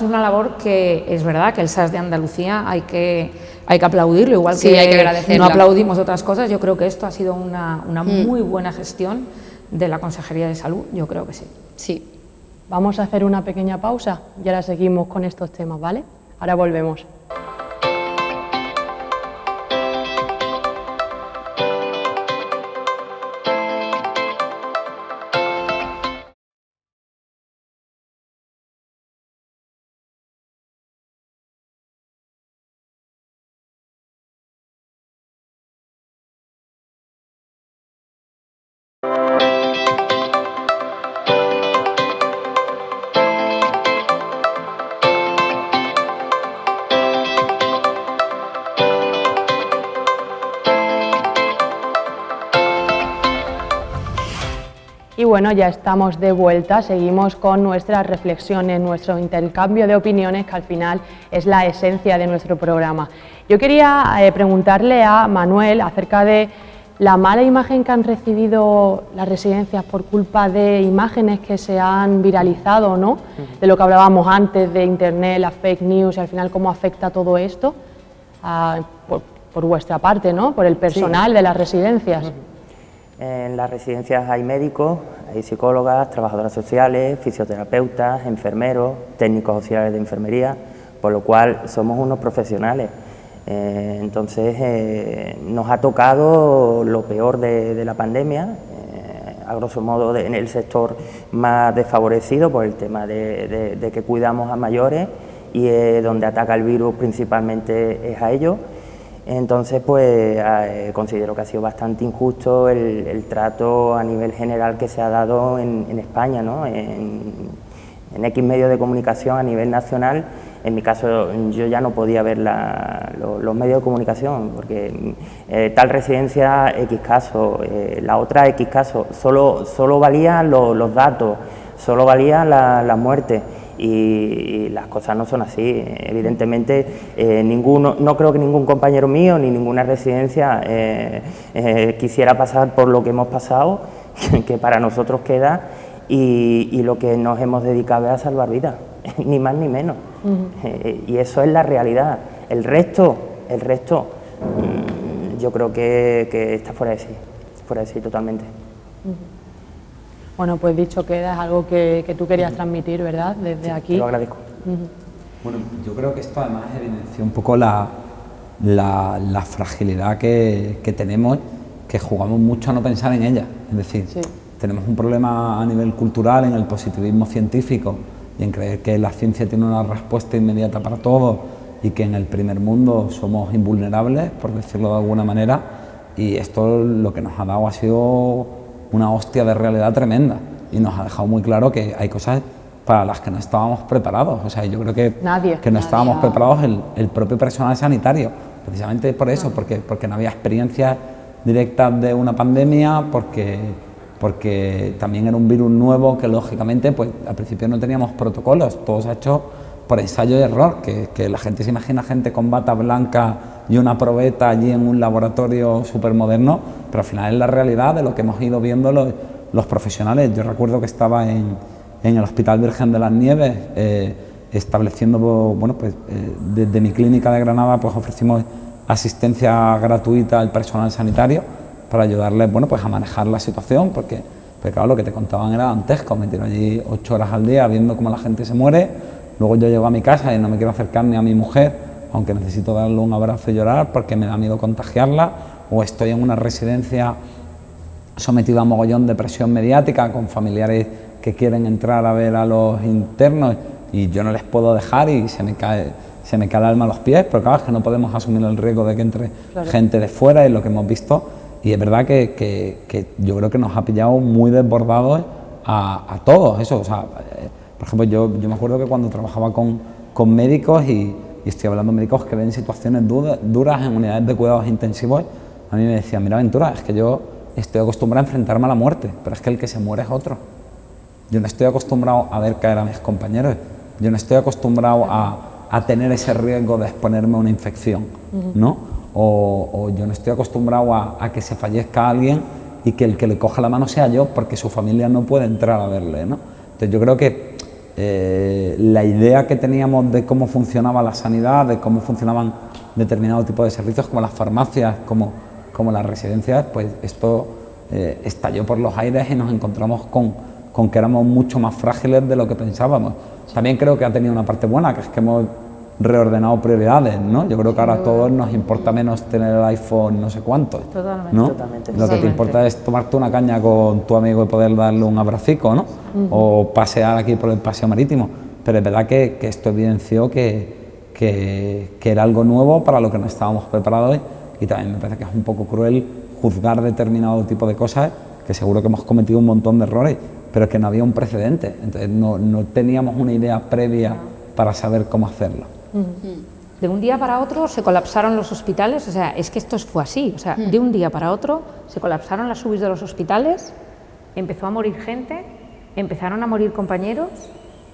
una labor que es verdad que el SAS de Andalucía hay que aplaudirlo, igual sí, que, hay que agradecerlo. No aplaudimos otras cosas. Yo creo que esto ha sido una muy buena gestión de la Consejería de Salud, yo creo que sí. Sí. Vamos a hacer una pequeña pausa y ahora seguimos con estos temas, ¿vale? Ahora volvemos. Y bueno, ya estamos de vuelta, seguimos con nuestras reflexiones, nuestro intercambio de opiniones, que al final es la esencia de nuestro programa. Yo quería preguntarle a Manuel acerca de la mala imagen que han recibido las residencias por culpa de imágenes que se han viralizado, ¿no? De lo que hablábamos antes de Internet, las fake news, y al final cómo afecta todo esto por vuestra parte, ¿no? Por el personal de las residencias. En las residencias hay médicos, hay psicólogas, trabajadoras sociales, fisioterapeutas, enfermeros, técnicos auxiliares de enfermería, por lo cual somos unos profesionales. Entonces nos ha tocado lo peor de la pandemia, a grosso modo en el sector más desfavorecido por el tema de que cuidamos a mayores y donde ataca el virus principalmente es a ellos. Entonces, pues considero que ha sido bastante injusto el trato a nivel general que se ha dado en España, ¿no? En X medios de comunicación a nivel nacional. En mi caso, yo ya no podía ver los medios de comunicación, porque tal residencia X caso, la otra X caso, solo valían los datos, solo valían las muertes. Y las cosas no son así. Evidentemente no creo que ningún compañero mío ni ninguna residencia quisiera pasar por lo que hemos pasado, que para nosotros queda, y lo que nos hemos dedicado es a salvar vidas, ni más ni menos. Y eso es la realidad. El resto yo creo que está fuera de sí totalmente. Bueno, pues dicho queda, es algo que tú querías transmitir, ¿verdad? Desde aquí. Te lo agradezco. Bueno, yo creo que esto además evidencia un poco la fragilidad que tenemos, que jugamos mucho a no pensar en ella. Es decir, tenemos un problema a nivel cultural en el positivismo científico y en creer que la ciencia tiene una respuesta inmediata para todo y que en el primer mundo somos invulnerables, por decirlo de alguna manera, y esto lo que nos ha dado ha sido una hostia de realidad tremenda y nos ha dejado muy claro que hay cosas para las que no estábamos preparados. O sea, yo creo que no estábamos preparados el propio personal sanitario, precisamente por eso, porque no había experiencias directas de una pandemia, porque también era un virus nuevo que lógicamente pues al principio no teníamos protocolos, todo se ha hecho por ensayo y error, que la gente se imagina gente con bata blanca y una probeta allí en un laboratorio súper moderno, pero al final es la realidad de lo que hemos ido viendo los profesionales. Yo recuerdo que estaba en el Hospital Virgen de las Nieves estableciendo, bueno, pues desde mi clínica de Granada pues ofrecimos asistencia gratuita al personal sanitario para ayudarles, bueno, pues a manejar la situación, porque claro, lo que te contaban era dantesco. Me tiro allí 8 horas al día viendo cómo la gente se muere. Luego yo llego a mi casa y no me quiero acercar ni a mi mujer, aunque necesito darle un abrazo y llorar porque me da miedo contagiarla, o estoy en una residencia sometida a mogollón de presión mediática con familiares que quieren entrar a ver a los internos y yo no les puedo dejar y se me cae el alma a los pies, pero claro, es que no podemos asumir el riesgo de que entre gente de fuera, es lo que hemos visto, y es verdad que yo creo que nos ha pillado muy desbordados a todos eso. O sea, por ejemplo, yo me acuerdo que cuando trabajaba con médicos, y estoy hablando de médicos que ven situaciones duras en unidades de cuidados intensivos, a mí me decían, mira Ventura, es que yo estoy acostumbrado a enfrentarme a la muerte, pero es que el que se muere es otro. Yo no estoy acostumbrado a ver caer a mis compañeros, yo no estoy acostumbrado a tener ese riesgo de exponerme a una infección, ¿no? O yo no estoy acostumbrado a que se fallezca alguien y que el que le coja la mano sea yo porque su familia no puede entrar a verle, ¿no? Entonces yo creo que la idea que teníamos de cómo funcionaba la sanidad, de cómo funcionaban determinados tipos de servicios como las farmacias, como las residencias, pues esto estalló por los aires y nos encontramos con que éramos mucho más frágiles de lo que pensábamos. También creo que ha tenido una parte buena, que es que hemos reordenado prioridades, ¿no? Yo creo que ahora a todos nos importa menos tener el iPhone no sé cuánto, ¿no? Totalmente. Lo que te importa es tomarte una caña con tu amigo y poder darle un abracico, ¿no? O pasear aquí por el paseo marítimo. Pero es verdad que esto evidenció que era algo nuevo para lo que no estábamos preparados, y también me parece que es un poco cruel juzgar determinado tipo de cosas, que seguro que hemos cometido un montón de errores, pero que no había un precedente, entonces no teníamos una idea previa para saber cómo hacerlo. De un día para otro se colapsaron los hospitales, o sea, es que esto fue así, o sea, de un día para otro se colapsaron las UBIs de los hospitales empezó a morir gente, empezaron a morir compañeros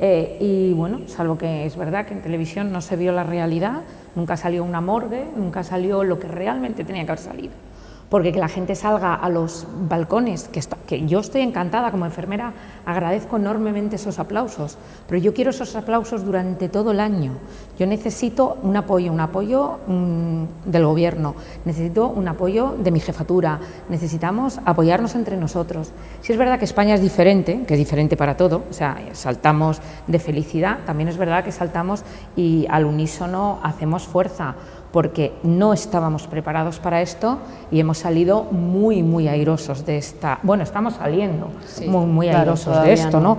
y bueno, salvo que es verdad que en televisión no se vio la realidad, nunca salió una morgue, nunca salió lo que realmente tenía que haber salido. Porque que la gente salga a los balcones, que yo estoy encantada como enfermera, agradezco enormemente esos aplausos, pero yo quiero esos aplausos durante todo el año. Yo necesito un apoyo del gobierno, necesito un apoyo de mi jefatura, necesitamos apoyarnos entre nosotros. Si es verdad que España es diferente, que es diferente para todo, o sea, saltamos de felicidad, también es verdad que saltamos y al unísono hacemos fuerza, porque no estábamos preparados para esto y hemos salido muy airosos de esta... Bueno, estamos saliendo muy airosos de esto, ¿no?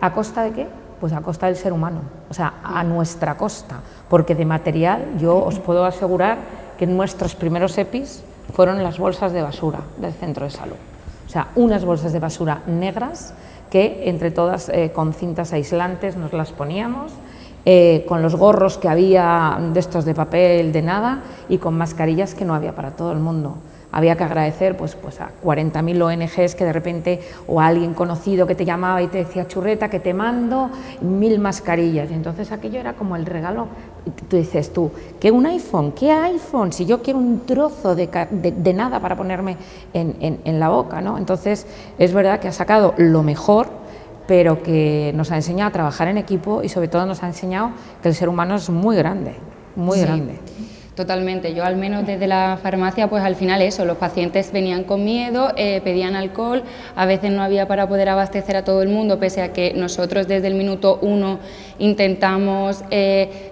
¿A costa de qué? Pues a costa del ser humano, o sea, a nuestra costa, porque de material yo os puedo asegurar que nuestros primeros EPIs fueron las bolsas de basura del centro de salud. O sea, unas bolsas de basura negras que entre todas con cintas aislantes nos las poníamos, con los gorros que había de estos de papel de nada y con mascarillas que no había para todo el mundo. Había que agradecer pues a 40.000 ONGs que de repente, o a alguien conocido que te llamaba y te decía, churreta, que te mando 1000 mascarillas. Y entonces aquello era como el regalo. Tú dices tú, ¿qué un iPhone? ¿Qué iPhone? Si yo quiero un trozo de nada para ponerme en la boca, ¿no? Entonces es verdad que ha sacado lo mejor, pero que nos ha enseñado a trabajar en equipo y sobre todo nos ha enseñado que el ser humano es muy grande, muy grande. Totalmente, yo al menos desde la farmacia, pues al final eso, los pacientes venían con miedo, pedían alcohol, a veces no había para poder abastecer a todo el mundo, pese a que nosotros desde el minuto 1 intentamos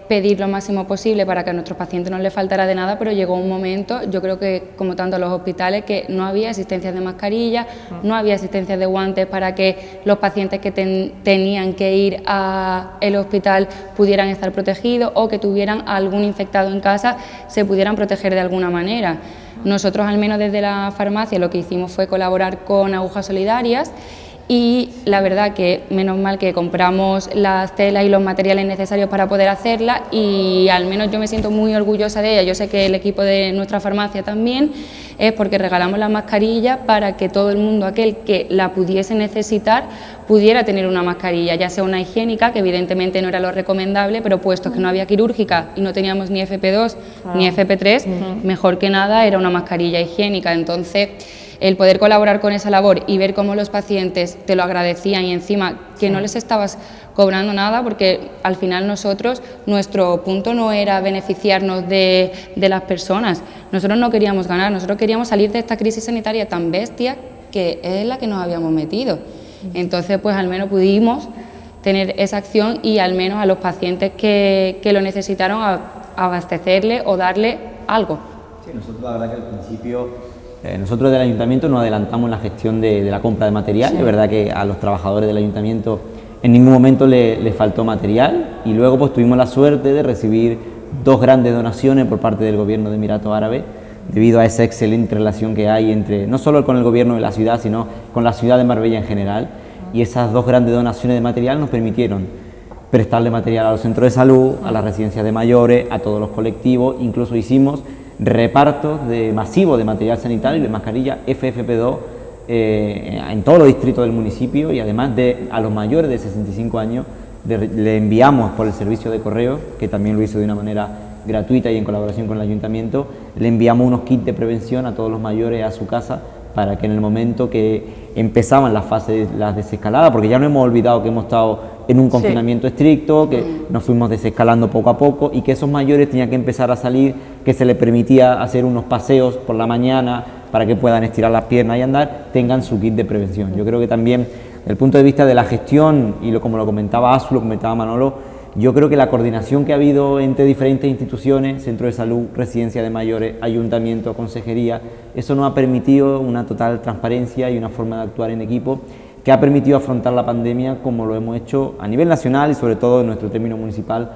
pedir lo máximo posible para que a nuestros pacientes no les faltara de nada, pero llegó un momento, yo creo que como tanto a los hospitales, que no había asistencias de mascarilla, no había asistencias de guantes para que los pacientes que tenían que ir al hospital pudieran estar protegidos o que tuvieran algún infectado en casa se pudieran proteger de alguna manera. Nosotros, al menos desde la farmacia, lo que hicimos fue colaborar con Agujas Solidarias y la verdad que menos mal que compramos las telas y los materiales necesarios para poder hacerla y al menos yo me siento muy orgullosa de ella, yo sé que el equipo de nuestra farmacia también, es porque regalamos la mascarilla para que todo el mundo, aquel que la pudiese necesitar, pudiera tener una mascarilla, ya sea una higiénica, que evidentemente no era lo recomendable, pero puesto que no había quirúrgica y no teníamos ni FP2 ni FP3, mejor que nada era una mascarilla higiénica. Entonces, el poder colaborar con esa labor y ver cómo los pacientes te lo agradecían y encima que no les estabas cobrando nada, porque al final nosotros, nuestro punto no era beneficiarnos de las personas, nosotros no queríamos ganar, nosotros queríamos salir de esta crisis sanitaria tan bestia que es la que nos habíamos metido. Entonces, pues al menos pudimos tener esa acción y al menos a los pacientes que lo necesitaron abastecerle o darle algo. Sí, nosotros la verdad que al principio... nosotros del Ayuntamiento nos adelantamos en la gestión de la compra de material, es verdad que a los trabajadores del Ayuntamiento en ningún momento les faltó material y luego pues tuvimos la suerte de recibir 2 grandes donaciones por parte del Gobierno de Emiratos Árabes debido a esa excelente relación que hay entre, no solo con el Gobierno de la ciudad, sino con la ciudad de Marbella en general, y esas 2 grandes donaciones de material nos permitieron prestarle material a los centros de salud, a las residencias de mayores, a todos los colectivos, incluso hicimos repartos masivos de material sanitario y de mascarilla FFP2 en todos los distritos del municipio y además a los mayores de 65 años le enviamos por el servicio de correo, que también lo hizo de una manera gratuita y en colaboración con el Ayuntamiento, le enviamos unos kits de prevención a todos los mayores a su casa para que en el momento que empezaban las fases de la desescalada, porque ya no hemos olvidado que hemos estado en un confinamiento estricto, que nos fuimos desescalando poco a poco y que esos mayores tenían que empezar a salir, que se les permitía hacer unos paseos por la mañana para que puedan estirar las piernas y andar, tengan su kit de prevención. Yo creo que también, desde el punto de vista de la gestión, y como lo comentaba Asu, lo comentaba Manolo, yo creo que la coordinación que ha habido entre diferentes instituciones, centro de salud, residencia de mayores, ayuntamiento, consejería, eso nos ha permitido una total transparencia y una forma de actuar en equipo que ha permitido afrontar la pandemia como lo hemos hecho a nivel nacional y sobre todo en nuestro término municipal,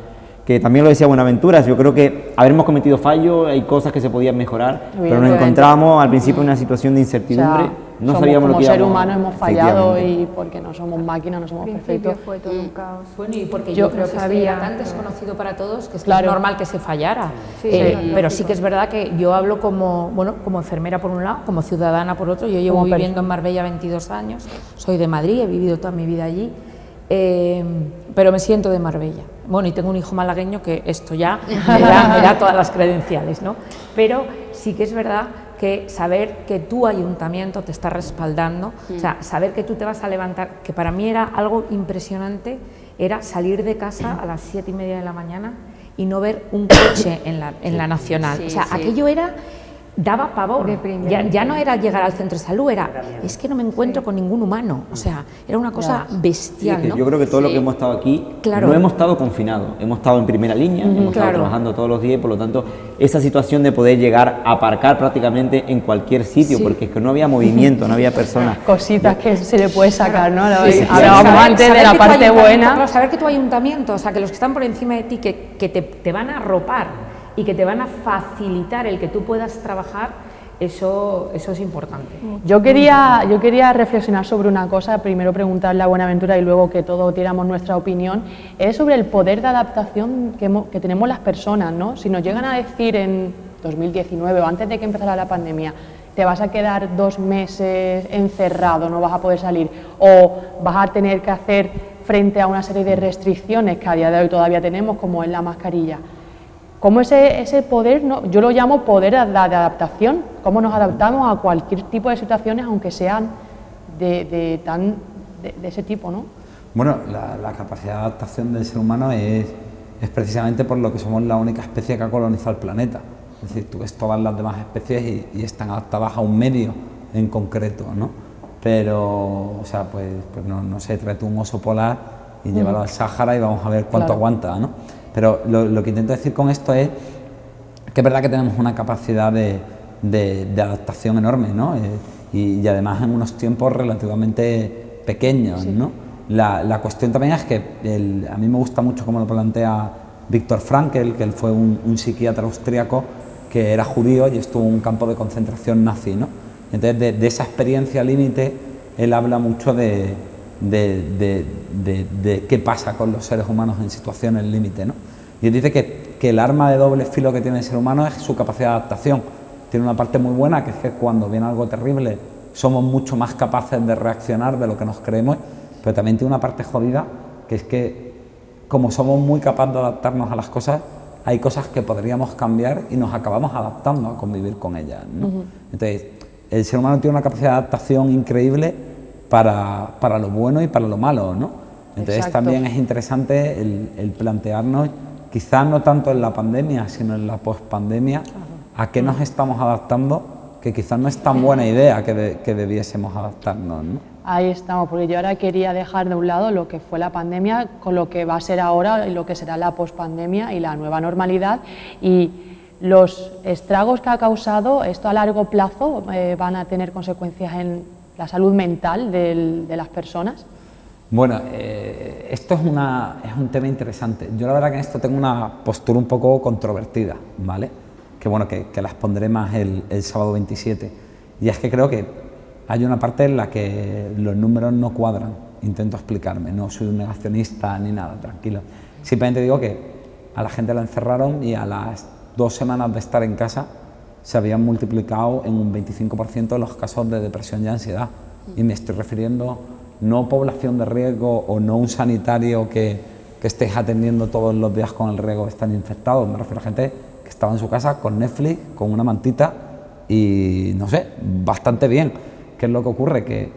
que también lo decía Buenaventura, yo creo que habremos cometido fallos, hay cosas que se podían mejorar, pero nos encontramos al principio en una situación de incertidumbre no sabíamos lo que como ser íbamos, humano hemos fallado efectivamente. y porque no somos máquinas, no somos Al principio perfectos. fue todo un caos. Bueno, y porque Yo yo creo que sabía. era tan desconocido para todos que es, Claro. que es normal que se fallara. Sí, Pero sí que es verdad que yo hablo como, bueno, como enfermera por un lado, como ciudadana por otro. Yo llevo Como viviendo persona. en Marbella 22 años, soy de Madrid, he vivido toda mi vida allí, pero me siento de Marbella. Bueno, y tengo un hijo malagueño que esto ya me da todas las credenciales, ¿no? Pero sí que es verdad que saber que tu ayuntamiento te está respaldando, o sea, saber que tú te vas a levantar, que para mí era algo impresionante, era salir de casa a las 7:30 de la mañana y no ver un coche en la Nacional. O sea, aquello era, daba pavor. Ya no era llegar al centro de salud, es que no me encuentro con ningún humano. O sea, era una cosa Sí, bestial, es que ¿no? yo creo que todo lo que hemos estado aquí, Claro. no hemos estado confinados, hemos estado en primera línea, hemos estado Claro. trabajando todos los días y por lo tanto esa situación de poder llegar a aparcar prácticamente en cualquier sitio, porque es que no había movimiento, no había personas. Cositas que se le puede sacar, ¿no? Sí, Hablábamos saber- antes de la que tu parte ayuntamiento, buena. claro, saber que tu ayuntamiento, o sea, que los que están por encima de ti, que te van a arropar y que te van a facilitar el que tú puedas trabajar, eso es importante. Yo quería reflexionar sobre una cosa, primero preguntarle a Buenaventura y luego que todos diéramos nuestra opinión, es sobre el poder de adaptación que tenemos las personas, ¿no? Si nos llegan a decir en 2019 o antes de que empezara la pandemia, te vas a quedar 2 meses encerrado, no vas a poder salir, o vas a tener que hacer frente a una serie de restricciones que a día de hoy todavía tenemos, como es la mascarilla. ¿Cómo ese poder, no? Yo lo llamo poder de adaptación, cómo nos adaptamos a cualquier tipo de situaciones, aunque sean de ese tipo, ¿no? Bueno, la capacidad de adaptación del ser humano es precisamente por lo que somos la única especie que ha colonizado el planeta. Es decir, tú ves todas las demás especies y están adaptadas a un medio en concreto, ¿no? Pero, o sea, pues no sé, tráete un oso polar y llévalo al Sáhara y vamos a ver cuánto aguanta, ¿no? Pero lo que intento decir con esto es que es verdad que tenemos una capacidad de adaptación enorme, ¿no? Y además en unos tiempos relativamente pequeños, ¿no? La cuestión también es que a mí me gusta mucho cómo lo plantea Viktor Frankl, que él fue un psiquiatra austriaco que era judío y estuvo en un campo de concentración nazi, ¿no? Entonces, de esa experiencia límite, él habla mucho de qué pasa con los seres humanos en situaciones límite, ¿no? Y él dice que el arma de doble filo que tiene el ser humano es su capacidad de adaptación. Tiene una parte muy buena, que es que cuando viene algo terrible somos mucho más capaces de reaccionar de lo que nos creemos, pero también tiene una parte jodida, que es que como somos muy capaces de adaptarnos a las cosas, hay cosas que podríamos cambiar y nos acabamos adaptando a convivir con ellas, ¿no? Entonces, el ser humano tiene una capacidad de adaptación increíble para lo bueno y para lo malo, ¿no? Entonces Exacto. también es interesante el plantearnos, quizás no tanto en la pandemia, sino en la pospandemia, a qué nos estamos adaptando, que quizás no es tan buena idea que debiésemos adaptarnos, ¿no? Ahí estamos, porque yo ahora quería dejar de un lado lo que fue la pandemia con lo que va a ser ahora y lo que será la pospandemia y la nueva normalidad, y los estragos que ha causado esto a largo plazo van a tener consecuencias en la salud mental de las personas. Bueno, esto es un tema interesante. Yo la verdad que en esto tengo una postura un poco controvertida, ¿vale? Que bueno, que las pondré más el sábado 27. Y es que creo que hay una parte en la que los números no cuadran. Intento explicarme, no soy un negacionista ni nada, tranquilo. Simplemente digo que a la gente la encerraron y a las 2 semanas de estar en casa se habían multiplicado en un 25% los casos de depresión y ansiedad. Y me estoy refiriendo no población de riesgo o no un sanitario que estés atendiendo todos los días con el riesgo de estar infectados. Me refiero a gente que estaba en su casa con Netflix, con una mantita y, no sé, bastante bien. ¿Qué es lo que ocurre? Que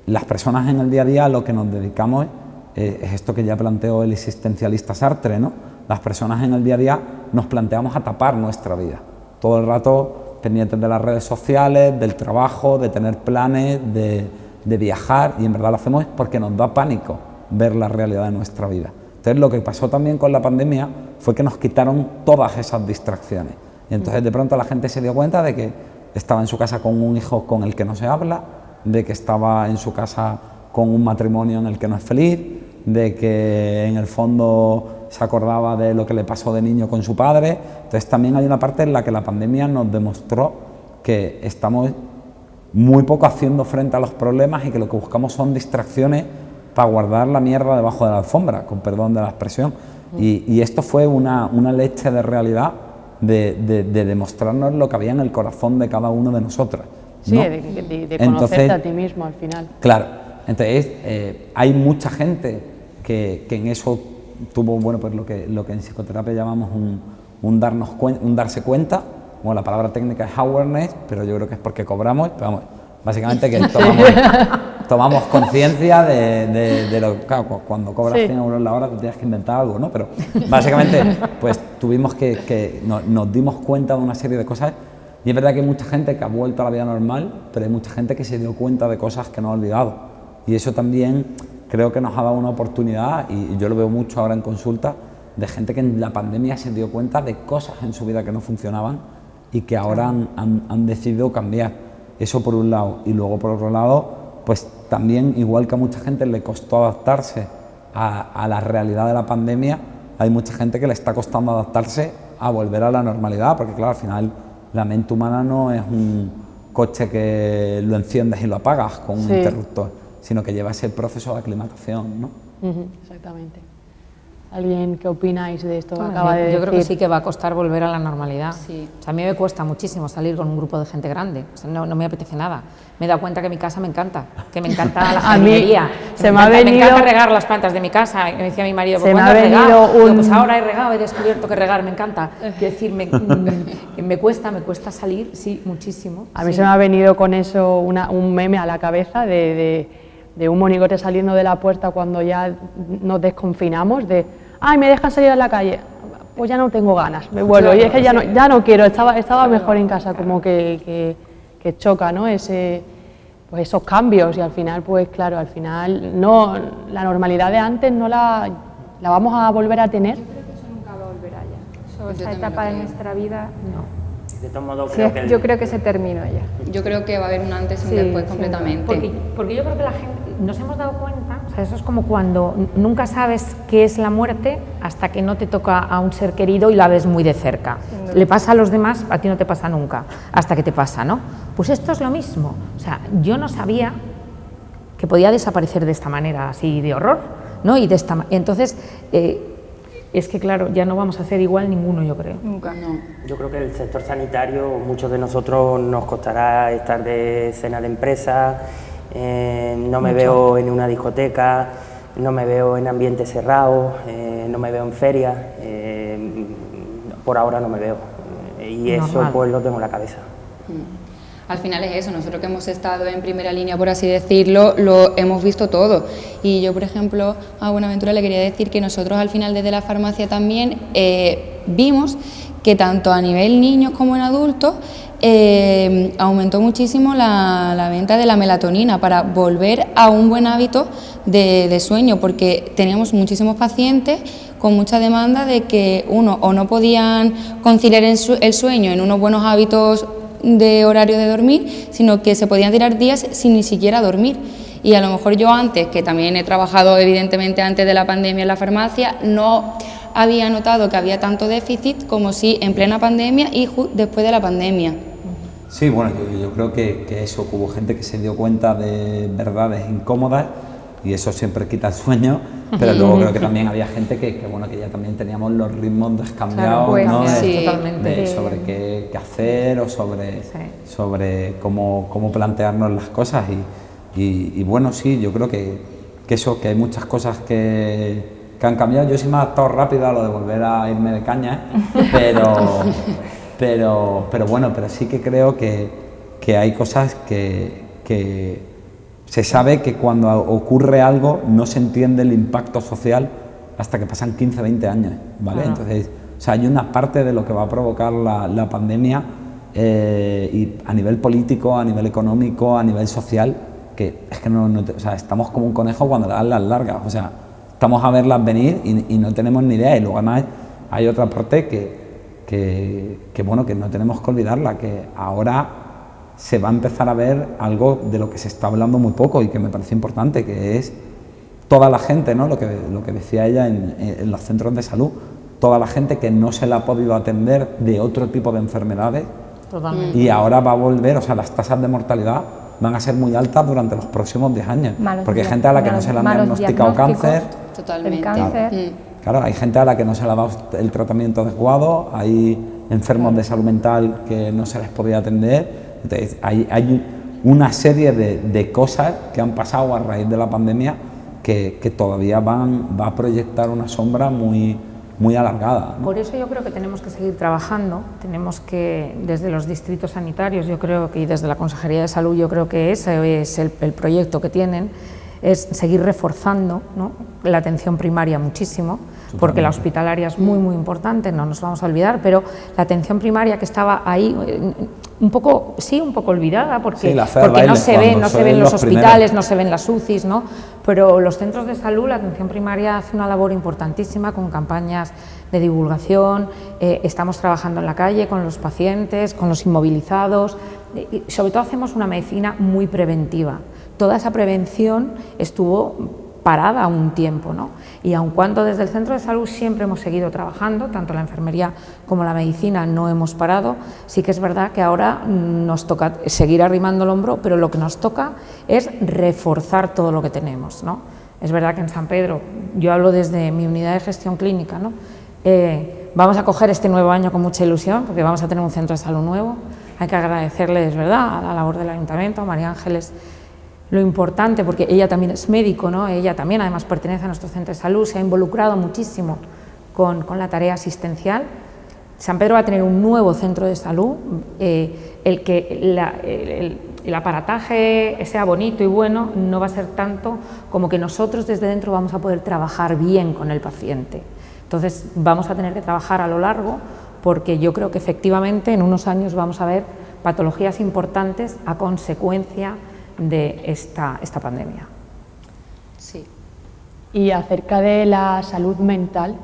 las personas en el día a día lo que nos dedicamos es esto que ya planteó el existencialista Sartre, ¿no? Las personas en el día a día nos planteamos a tapar nuestra vida. Todo el rato pendientes de las redes sociales, del trabajo, de tener planes, de viajar, y en verdad lo hacemos porque nos da pánico ver la realidad de nuestra vida. Entonces lo que pasó también con la pandemia fue que nos quitaron todas esas distracciones. Y entonces de pronto la gente se dio cuenta de que estaba en su casa con un hijo con el que no se habla, de que estaba en su casa con un matrimonio en el que no es feliz, de que en el fondo se acordaba de lo que le pasó de niño con su padre. Entonces también hay una parte en la que la pandemia nos demostró que estamos muy poco haciendo frente a los problemas y que lo que buscamos son distracciones para guardar la mierda debajo de la alfombra, con perdón de la expresión. Y esto fue una leche de realidad de demostrarnos lo que había en el corazón de cada uno de nosotros, ¿no? Sí, de conocerte a ti mismo al final. Claro, entonces hay mucha gente que en eso tuvo, bueno, pues lo que en psicoterapia llamamos un darse cuenta. Bueno, la palabra técnica es awareness, pero yo creo que es porque cobramos, pero vamos, básicamente que tomamos conciencia de lo que, claro, cuando cobras 100 euros la hora te tienes que inventar algo, ¿no? Pero básicamente pues tuvimos nos dimos cuenta de una serie de cosas, y es verdad que hay mucha gente que ha vuelto a la vida normal, pero hay mucha gente que se dio cuenta de cosas que no ha olvidado, y eso también creo que nos ha dado una oportunidad, y yo lo veo mucho ahora en consulta, de gente que en la pandemia se dio cuenta de cosas en su vida que no funcionaban y que ahora han decidido cambiar. Eso por un lado, y luego por otro lado, pues también, igual que a mucha gente le costó adaptarse a la realidad de la pandemia, hay mucha gente que le está costando adaptarse a volver a la normalidad, porque claro, al final la mente humana no es un coche que lo enciendes y lo apagas con un interruptor, sino que lleva ese proceso de aclimatación, ¿no? Exactamente. ¿Alguien qué opináis de esto que Bueno, acaba de decir? Yo creo que sí que va a costar volver a la normalidad. Sí. O sea, a mí me cuesta muchísimo salir con un grupo de gente grande. O sea, no me apetece nada. Me he dado cuenta que mi casa me encanta, que me encanta la jardinería. Me encanta regar las plantas de mi casa. Y me decía mi marido, pues ¿cuándo has regado? Digo, pues ahora he regado, he descubierto que regar me encanta. Quiero decir, me cuesta salir, sí, muchísimo. A mí se me ha venido con eso un meme a la cabeza de un monigote saliendo de la puerta cuando ya nos desconfinamos, ¡ay, me dejan salir a la calle! Pues ya no tengo ganas, me vuelvo. Claro, y es que ya no quiero, estaba mejor en casa, como que choca, ¿no? Pues esos cambios, y al final, pues claro, no, la normalidad de antes no la vamos a volver a tener. Yo creo que eso nunca va a volver allá. Esa etapa de nuestra vida, no. De todos modos, Yo creo que se terminó ya. Yo creo que va a haber un antes y un después completamente. Porque yo creo que la gente nos hemos dado cuenta, o sea, eso es como cuando nunca sabes qué es la muerte hasta que no te toca a un ser querido y la ves muy de cerca. Le pasa a los demás, a ti no te pasa nunca, hasta que te pasa, ¿no? Pues esto es lo mismo. O sea, yo no sabía que podía desaparecer de esta manera, así de horror, ¿no? Entonces, es que claro, ya no vamos a hacer igual ninguno, yo creo. Nunca. No. Yo creo que el sector sanitario, muchos de nosotros nos costará estar de cena de empresa, no me veo en una discoteca, no me veo en ambientes cerrados, no me veo en ferias, por ahora no me veo, y eso pues lo tengo en la cabeza. Al final es eso, nosotros que hemos estado en primera línea, por así decirlo, lo hemos visto todo. Y yo, por ejemplo, a Buenaventura le quería decir que nosotros al final desde la farmacia también vimos que tanto a nivel niños como en adultos aumentó muchísimo la venta de la melatonina para volver a un buen hábito de sueño, porque teníamos muchísimos pacientes con mucha demanda de que uno o no podían conciliar el sueño en unos buenos hábitos de horario de dormir, sino que se podían tirar días sin ni siquiera dormir. Y a lo mejor yo antes, que también he trabajado evidentemente antes de la pandemia en la farmacia, no había notado que había tanto déficit como si en plena pandemia y después de la pandemia. Sí, bueno, yo creo que eso, que hubo gente que se dio cuenta de verdades incómodas, y eso siempre quita el sueño, pero luego creo que también había gente que ya también teníamos los ritmos descambiados, pues, ¿no? totalmente. Sobre qué hacer o sobre cómo plantearnos las cosas, y bueno, sí, yo creo que hay muchas cosas que han cambiado. Yo sí me he adaptado rápido a lo de volver a irme de caña, pero bueno, pero sí que creo que hay cosas que se sabe que cuando ocurre algo no se entiende el impacto social hasta que pasan 15, 20 años, ¿vale? Claro. Entonces, o sea, hay una parte de lo que va a provocar la pandemia y a nivel político, a nivel económico, a nivel social, que es que o sea, estamos como un conejo cuando le dan las largas, o sea, estamos a verlas venir y no tenemos ni idea. Y luego además hay otra parte que bueno, que no tenemos que olvidarla, que ahora se va a empezar a ver algo de lo que se está hablando muy poco y que me parece importante, que es toda la gente, ¿no? Lo que decía ella en los centros de salud, toda la gente que no se la ha podido atender de otro tipo de enfermedades. Totalmente. Y ahora va a volver, o sea, las tasas de mortalidad van a ser muy altas durante los próximos 10 años. Porque hay gente a la que no se le han malos diagnosticado cáncer. Totalmente. El cáncer. Claro, hay gente a la que no se le ha dado el tratamiento adecuado, hay enfermos de salud mental que no se les podía atender. Entonces, hay una serie de cosas que han pasado a raíz de la pandemia que todavía va a proyectar una sombra muy alargada, ¿no? Por eso yo creo que tenemos que seguir trabajando, tenemos que, desde los distritos sanitarios, yo creo que, y desde la Consejería de Salud, yo creo que ese es el proyecto que tienen, es seguir reforzando, ¿no?, la atención primaria muchísimo, porque la hospitalaria es muy importante, no nos vamos a olvidar, pero la atención primaria que estaba ahí un poco olvidada, porque no se ven los hospitales, no se ven las UCIs, ¿no? Pero los centros de salud, la atención primaria hace una labor importantísima con campañas de divulgación, estamos trabajando en la calle con los pacientes, con los inmovilizados, y sobre todo hacemos una medicina muy preventiva. Toda esa prevención estuvo parada un tiempo, ¿no? Y aun cuando desde el centro de salud siempre hemos seguido trabajando, tanto la enfermería como la medicina no hemos parado, sí que es verdad que ahora nos toca seguir arrimando el hombro, pero lo que nos toca es reforzar todo lo que tenemos, ¿no? Es verdad que en San Pedro, yo hablo desde mi unidad de gestión clínica, ¿no? Vamos a coger este nuevo año con mucha ilusión, porque vamos a tener un centro de salud nuevo. Hay que agradecerle, es verdad, a la labor del Ayuntamiento, a María Ángeles, lo importante, porque ella también es médico, ¿no? Ella también además pertenece a nuestro centro de salud, se ha involucrado muchísimo con la tarea asistencial. San Pedro va a tener un nuevo centro de salud, el aparataje sea bonito y bueno, no va a ser tanto como que nosotros desde dentro vamos a poder trabajar bien con el paciente. Entonces vamos a tener que trabajar a lo largo, porque yo creo que efectivamente en unos años vamos a ver patologías importantes a consecuencia de esta pandemia. Sí. Y acerca de la salud mental,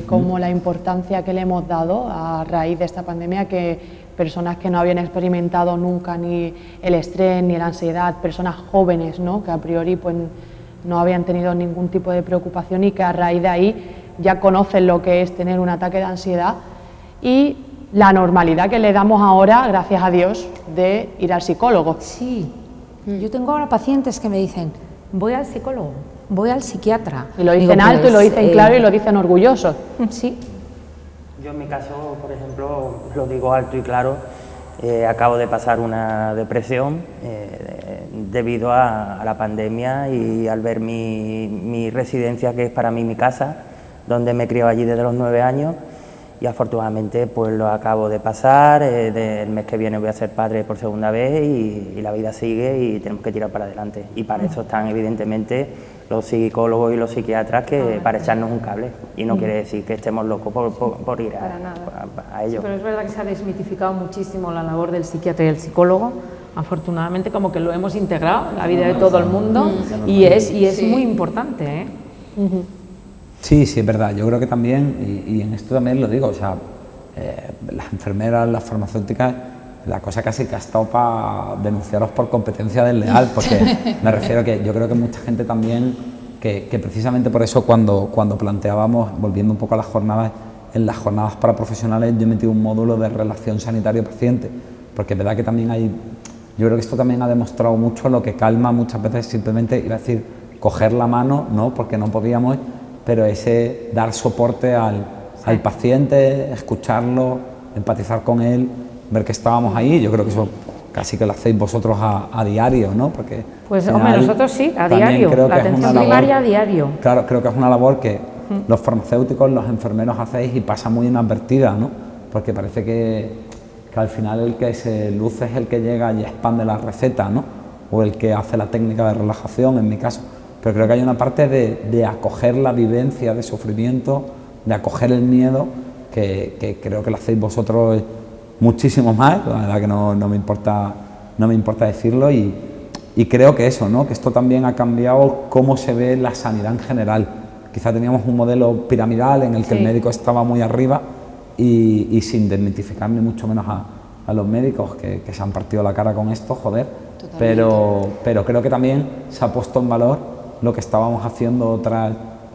como la importancia que le hemos dado a raíz de esta pandemia, que personas que no habían experimentado nunca ni el estrés ni la ansiedad, personas jóvenes, ¿no?, que a priori pues no habían tenido ningún tipo de preocupación y que a raíz de ahí ya conocen lo que es tener un ataque de ansiedad, y la normalidad que le damos ahora, gracias a Dios, de ir al psicólogo. Sí. Yo tengo ahora pacientes que me dicen, voy al psicólogo, voy al psiquiatra. Y lo dicen alto, y lo dicen claro, y lo dicen orgullosos. Sí. Yo en mi caso, por ejemplo, lo digo alto y claro, acabo de pasar una depresión debido a la pandemia y al ver mi residencia, que es para mí mi casa, donde me crié allí desde los 9 años, y afortunadamente pues lo acabo de pasar. El mes que viene voy a ser padre por segunda vez y la vida sigue y tenemos que tirar para adelante, y para eso están evidentemente los psicólogos y los psiquiatras, que para echarnos un cable, y no quiere decir que estemos locos por ir a ello. Sí, pero es verdad que se ha desmitificado muchísimo la labor del psiquiatra y el psicólogo. Afortunadamente como que lo hemos integrado en la vida de todo el mundo, y es muy importante, ¿eh? Sí, es verdad. Yo creo que también, y en esto también lo digo, o sea, las enfermeras, las farmacéuticas, la cosa casi que ha estado para denunciaros por competencia desleal, porque me refiero que yo creo que mucha gente también, que precisamente por eso cuando planteábamos, volviendo un poco a las jornadas, en las jornadas para profesionales yo he metido un módulo de relación sanitario-paciente, porque es verdad que también yo creo que esto también ha demostrado mucho lo que calma muchas veces simplemente, iba a decir, coger la mano, no, porque no podíamos, pero ese dar soporte al paciente, escucharlo, empatizar con él, ver que estábamos ahí. Yo creo que eso casi que lo hacéis vosotros a diario, ¿no? Porque pues hombre, nosotros sí, a diario, la atención primaria a diario. Claro, creo que es una labor que los farmacéuticos, los enfermeros hacéis y pasa muy inadvertida, ¿no? Porque parece que al final el que se luce es el que llega y expande la receta, ¿no? O el que hace la técnica de relajación, en mi caso. Pero creo que hay una parte de acoger la vivencia de sufrimiento, de acoger el miedo, que creo que lo hacéis vosotros muchísimo más. La verdad que no me importa decirlo, y creo que eso, ¿no? Que esto también ha cambiado cómo se ve la sanidad en general. Quizá teníamos un modelo piramidal en el que el médico estaba muy arriba y sin desmitificar ni mucho menos a los médicos que se han partido la cara con esto, joder. Pero creo que también se ha puesto en valor lo que estábamos haciendo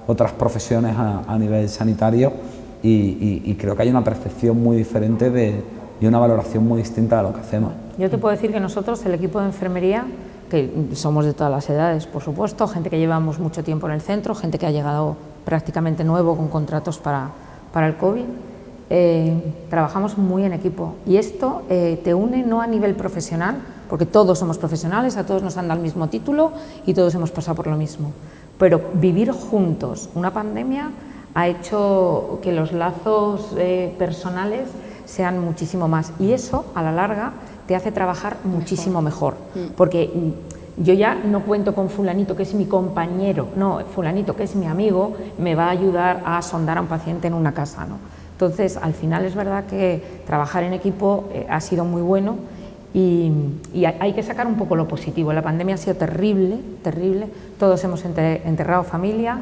otras profesiones a nivel sanitario, y creo que hay una percepción muy diferente de y una valoración muy distinta de lo que hacemos. Yo te puedo decir que nosotros, el equipo de enfermería, que somos de todas las edades, por supuesto, gente que llevamos mucho tiempo en el centro, gente que ha llegado prácticamente nuevo con contratos para el COVID, trabajamos muy en equipo y esto te une no a nivel profesional, porque todos somos profesionales, a todos nos han dado el mismo título y todos hemos pasado por lo mismo, pero vivir juntos una pandemia ha hecho que los lazos personales sean muchísimo más y eso a la larga te hace trabajar muchísimo mejor, porque yo ya no cuento con fulanito que es mi compañero, no, fulanito que es mi amigo me va a ayudar a sondar a un paciente en una casa, ¿no? Entonces, al final es verdad que trabajar en equipo ha sido muy bueno y hay que sacar un poco lo positivo. La pandemia ha sido terrible, terrible, todos hemos enterrado familia,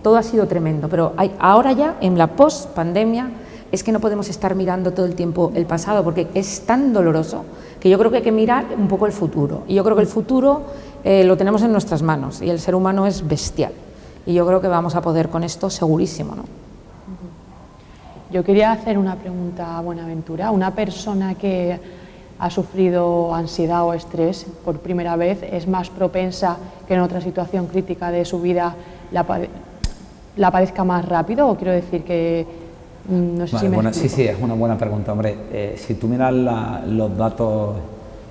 todo ha sido tremendo, pero ahora ya en la post-pandemia es que no podemos estar mirando todo el tiempo el pasado porque es tan doloroso que yo creo que hay que mirar un poco el futuro y yo creo que el futuro lo tenemos en nuestras manos y el ser humano es bestial y yo creo que vamos a poder con esto segurísimo, ¿no? Yo quería hacer una pregunta a Buenaventura. Una persona que ha sufrido ansiedad o estrés por primera vez es más propensa que en otra situación crítica de su vida la padezca más rápido, o quiero decir que no sé si me explico. Sí, es una buena pregunta, hombre. Si tú miras los datos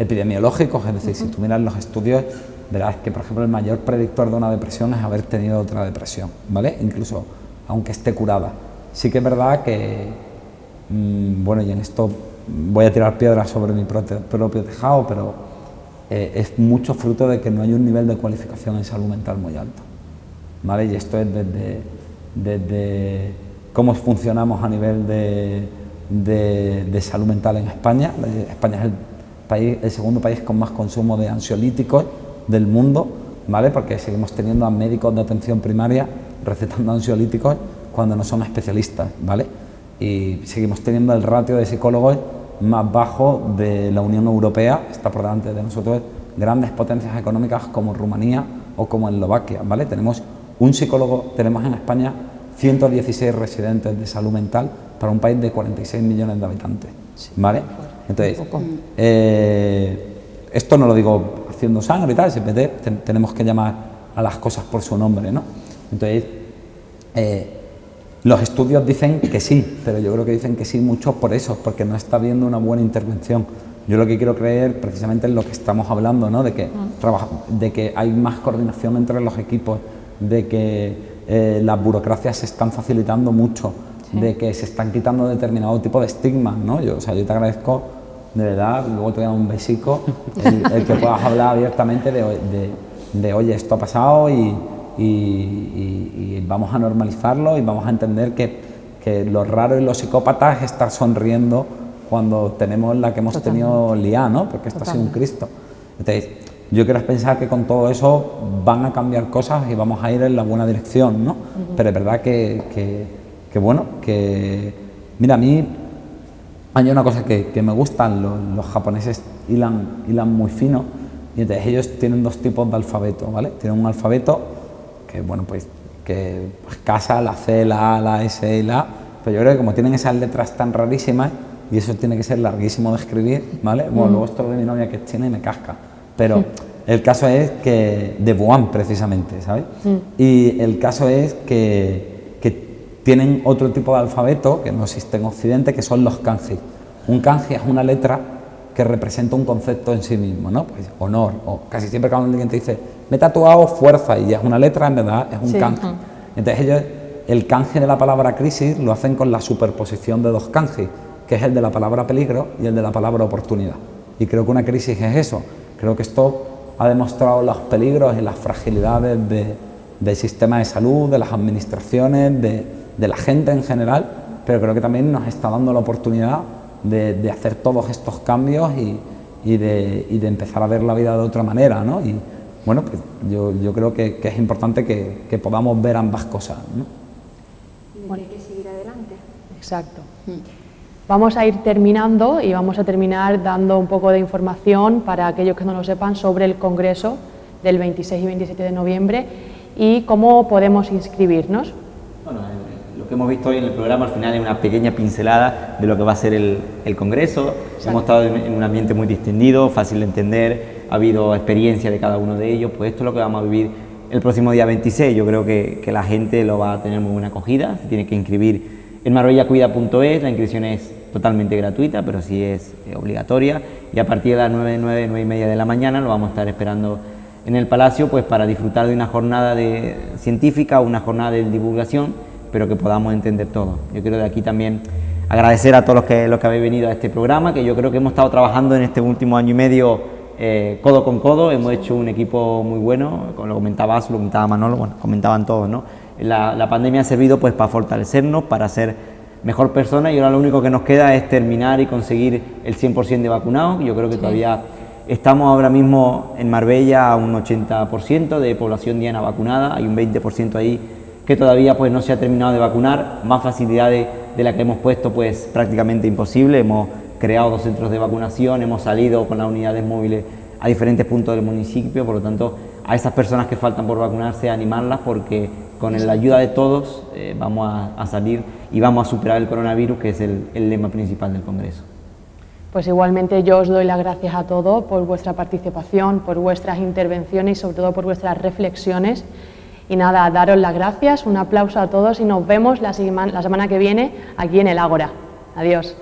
epidemiológicos, es decir, si tú miras los estudios, verás que, por ejemplo, el mayor predictor de una depresión es haber tenido otra depresión, ¿vale? Incluso aunque esté curada. Sí que es verdad que, bueno, y en esto voy a tirar piedras sobre mi propio tejado, pero es mucho fruto de que no hay un nivel de cualificación en salud mental muy alto, ¿vale? Y esto es desde cómo funcionamos a nivel de salud mental en España. España es el segundo país con más consumo de ansiolíticos del mundo, ¿vale? Porque seguimos teniendo a médicos de atención primaria recetando ansiolíticos cuando no son especialistas, ¿vale? Y seguimos teniendo el ratio de psicólogos más bajo de la Unión Europea, está por delante de nosotros grandes potencias económicas como Rumanía o como Eslovaquia, ¿vale? Tenemos un psicólogo, tenemos en España 116 residentes de salud mental para un país de 46 millones de habitantes, ¿vale? Entonces, esto no lo digo haciendo sangre y tal, siempre tenemos que llamar a las cosas por su nombre, ¿no? Entonces, los estudios dicen que sí, pero yo creo que dicen que sí mucho por eso, porque no está habiendo una buena intervención. Yo lo que quiero creer precisamente es lo que estamos hablando, ¿no? De que hay más coordinación entre los equipos, de que las burocracias se están facilitando mucho, de que se están quitando determinado tipo de estigmas, ¿no? Yo te agradezco, de verdad, luego te voy a dar un besico, el que puedas hablar abiertamente de oye, esto ha pasado y vamos a normalizarlo y vamos a entender que lo raro y los psicópatas es estar sonriendo cuando tenemos la que hemos tenido liada, ¿no? Porque esto ha sido un Cristo. Entonces, yo quiero pensar que con todo eso van a cambiar cosas y vamos a ir en la buena dirección, ¿no? Pero es verdad bueno, mira, a mí hay una cosa que me gustan, los japoneses hilan muy fino, y entonces ellos tienen dos tipos de alfabeto, ¿vale? Tienen un alfabeto que, bueno, pues casa, la C, la A, la S y la A, pero yo creo que como tienen esas letras tan rarísimas, y eso tiene que ser larguísimo de escribir, ¿vale? Bueno, luego esto de mi novia que es china y me casca, pero el caso es que, de Wuhan precisamente, ¿sabes? Y el caso es que tienen otro tipo de alfabeto que no existe en Occidente, que son los kanji. Un kanji es una letra que representa un concepto en sí mismo, ¿no? Pues honor, o casi siempre cuando alguien te dice, me he tatuado fuerza, y es una letra, en verdad es un kanji. Entonces ellos, el kanji de la palabra crisis lo hacen con la superposición de dos kanji, que es el de la palabra peligro y el de la palabra oportunidad. Y creo que una crisis es eso. Creo que esto ha demostrado los peligros y las fragilidades del sistema de salud, de las administraciones, de la gente en general, pero creo que también nos está dando la oportunidad de hacer todos estos cambios y de empezar a ver la vida de otra manera, ¿no? Y bueno, pues yo creo que es importante que podamos ver ambas cosas, ¿no? Y hay que seguir adelante. Exacto. Vamos a ir terminando y vamos a terminar dando un poco de información para aquellos que no lo sepan sobre el Congreso del 26 y 27 de noviembre y cómo podemos inscribirnos. Bueno, lo que hemos visto hoy en el programa al final es una pequeña pincelada de lo que va a ser el Congreso. Exacto. Hemos estado en un ambiente muy distendido, fácil de entender, ha habido experiencia de cada uno de ellos, pues esto es lo que vamos a vivir el próximo día 26. Yo creo que la gente lo va a tener muy buena acogida, se tiene que inscribir en marbellacuida.es, la inscripción es totalmente gratuita, pero sí es obligatoria, y a partir de las 9:30 de la mañana lo vamos a estar esperando en el Palacio, pues para disfrutar de una jornada científica, una jornada de divulgación, pero que podamos entender todo. Yo quiero de aquí también agradecer a todos los que habéis venido a este programa, que yo creo que hemos estado trabajando en este último año y medio codo con codo, hemos hecho un equipo muy bueno, como lo comentaba Asu, lo comentaba Manolo, bueno, comentaban todos, ¿no? La pandemia ha servido pues para fortalecernos, para ser mejor persona, y ahora lo único que nos queda es terminar y conseguir el 100% de vacunados. Yo creo que todavía estamos ahora mismo en Marbella a un 80% de población diana vacunada, hay un 20% ahí que todavía pues no se ha terminado de vacunar, más facilidades de la que hemos puesto pues prácticamente imposible. Hemos creado 2 centros de vacunación, hemos salido con las unidades móviles a diferentes puntos del municipio, por lo tanto a esas personas que faltan por vacunarse, animarlas, porque con la ayuda de todos vamos a salir y vamos a superar el coronavirus, que es el lema principal del Congreso. Pues igualmente yo os doy las gracias a todos por vuestra participación, por vuestras intervenciones y sobre todo por vuestras reflexiones. Y nada, daros las gracias, un aplauso a todos y nos vemos la semana que viene aquí en el Ágora. Adiós.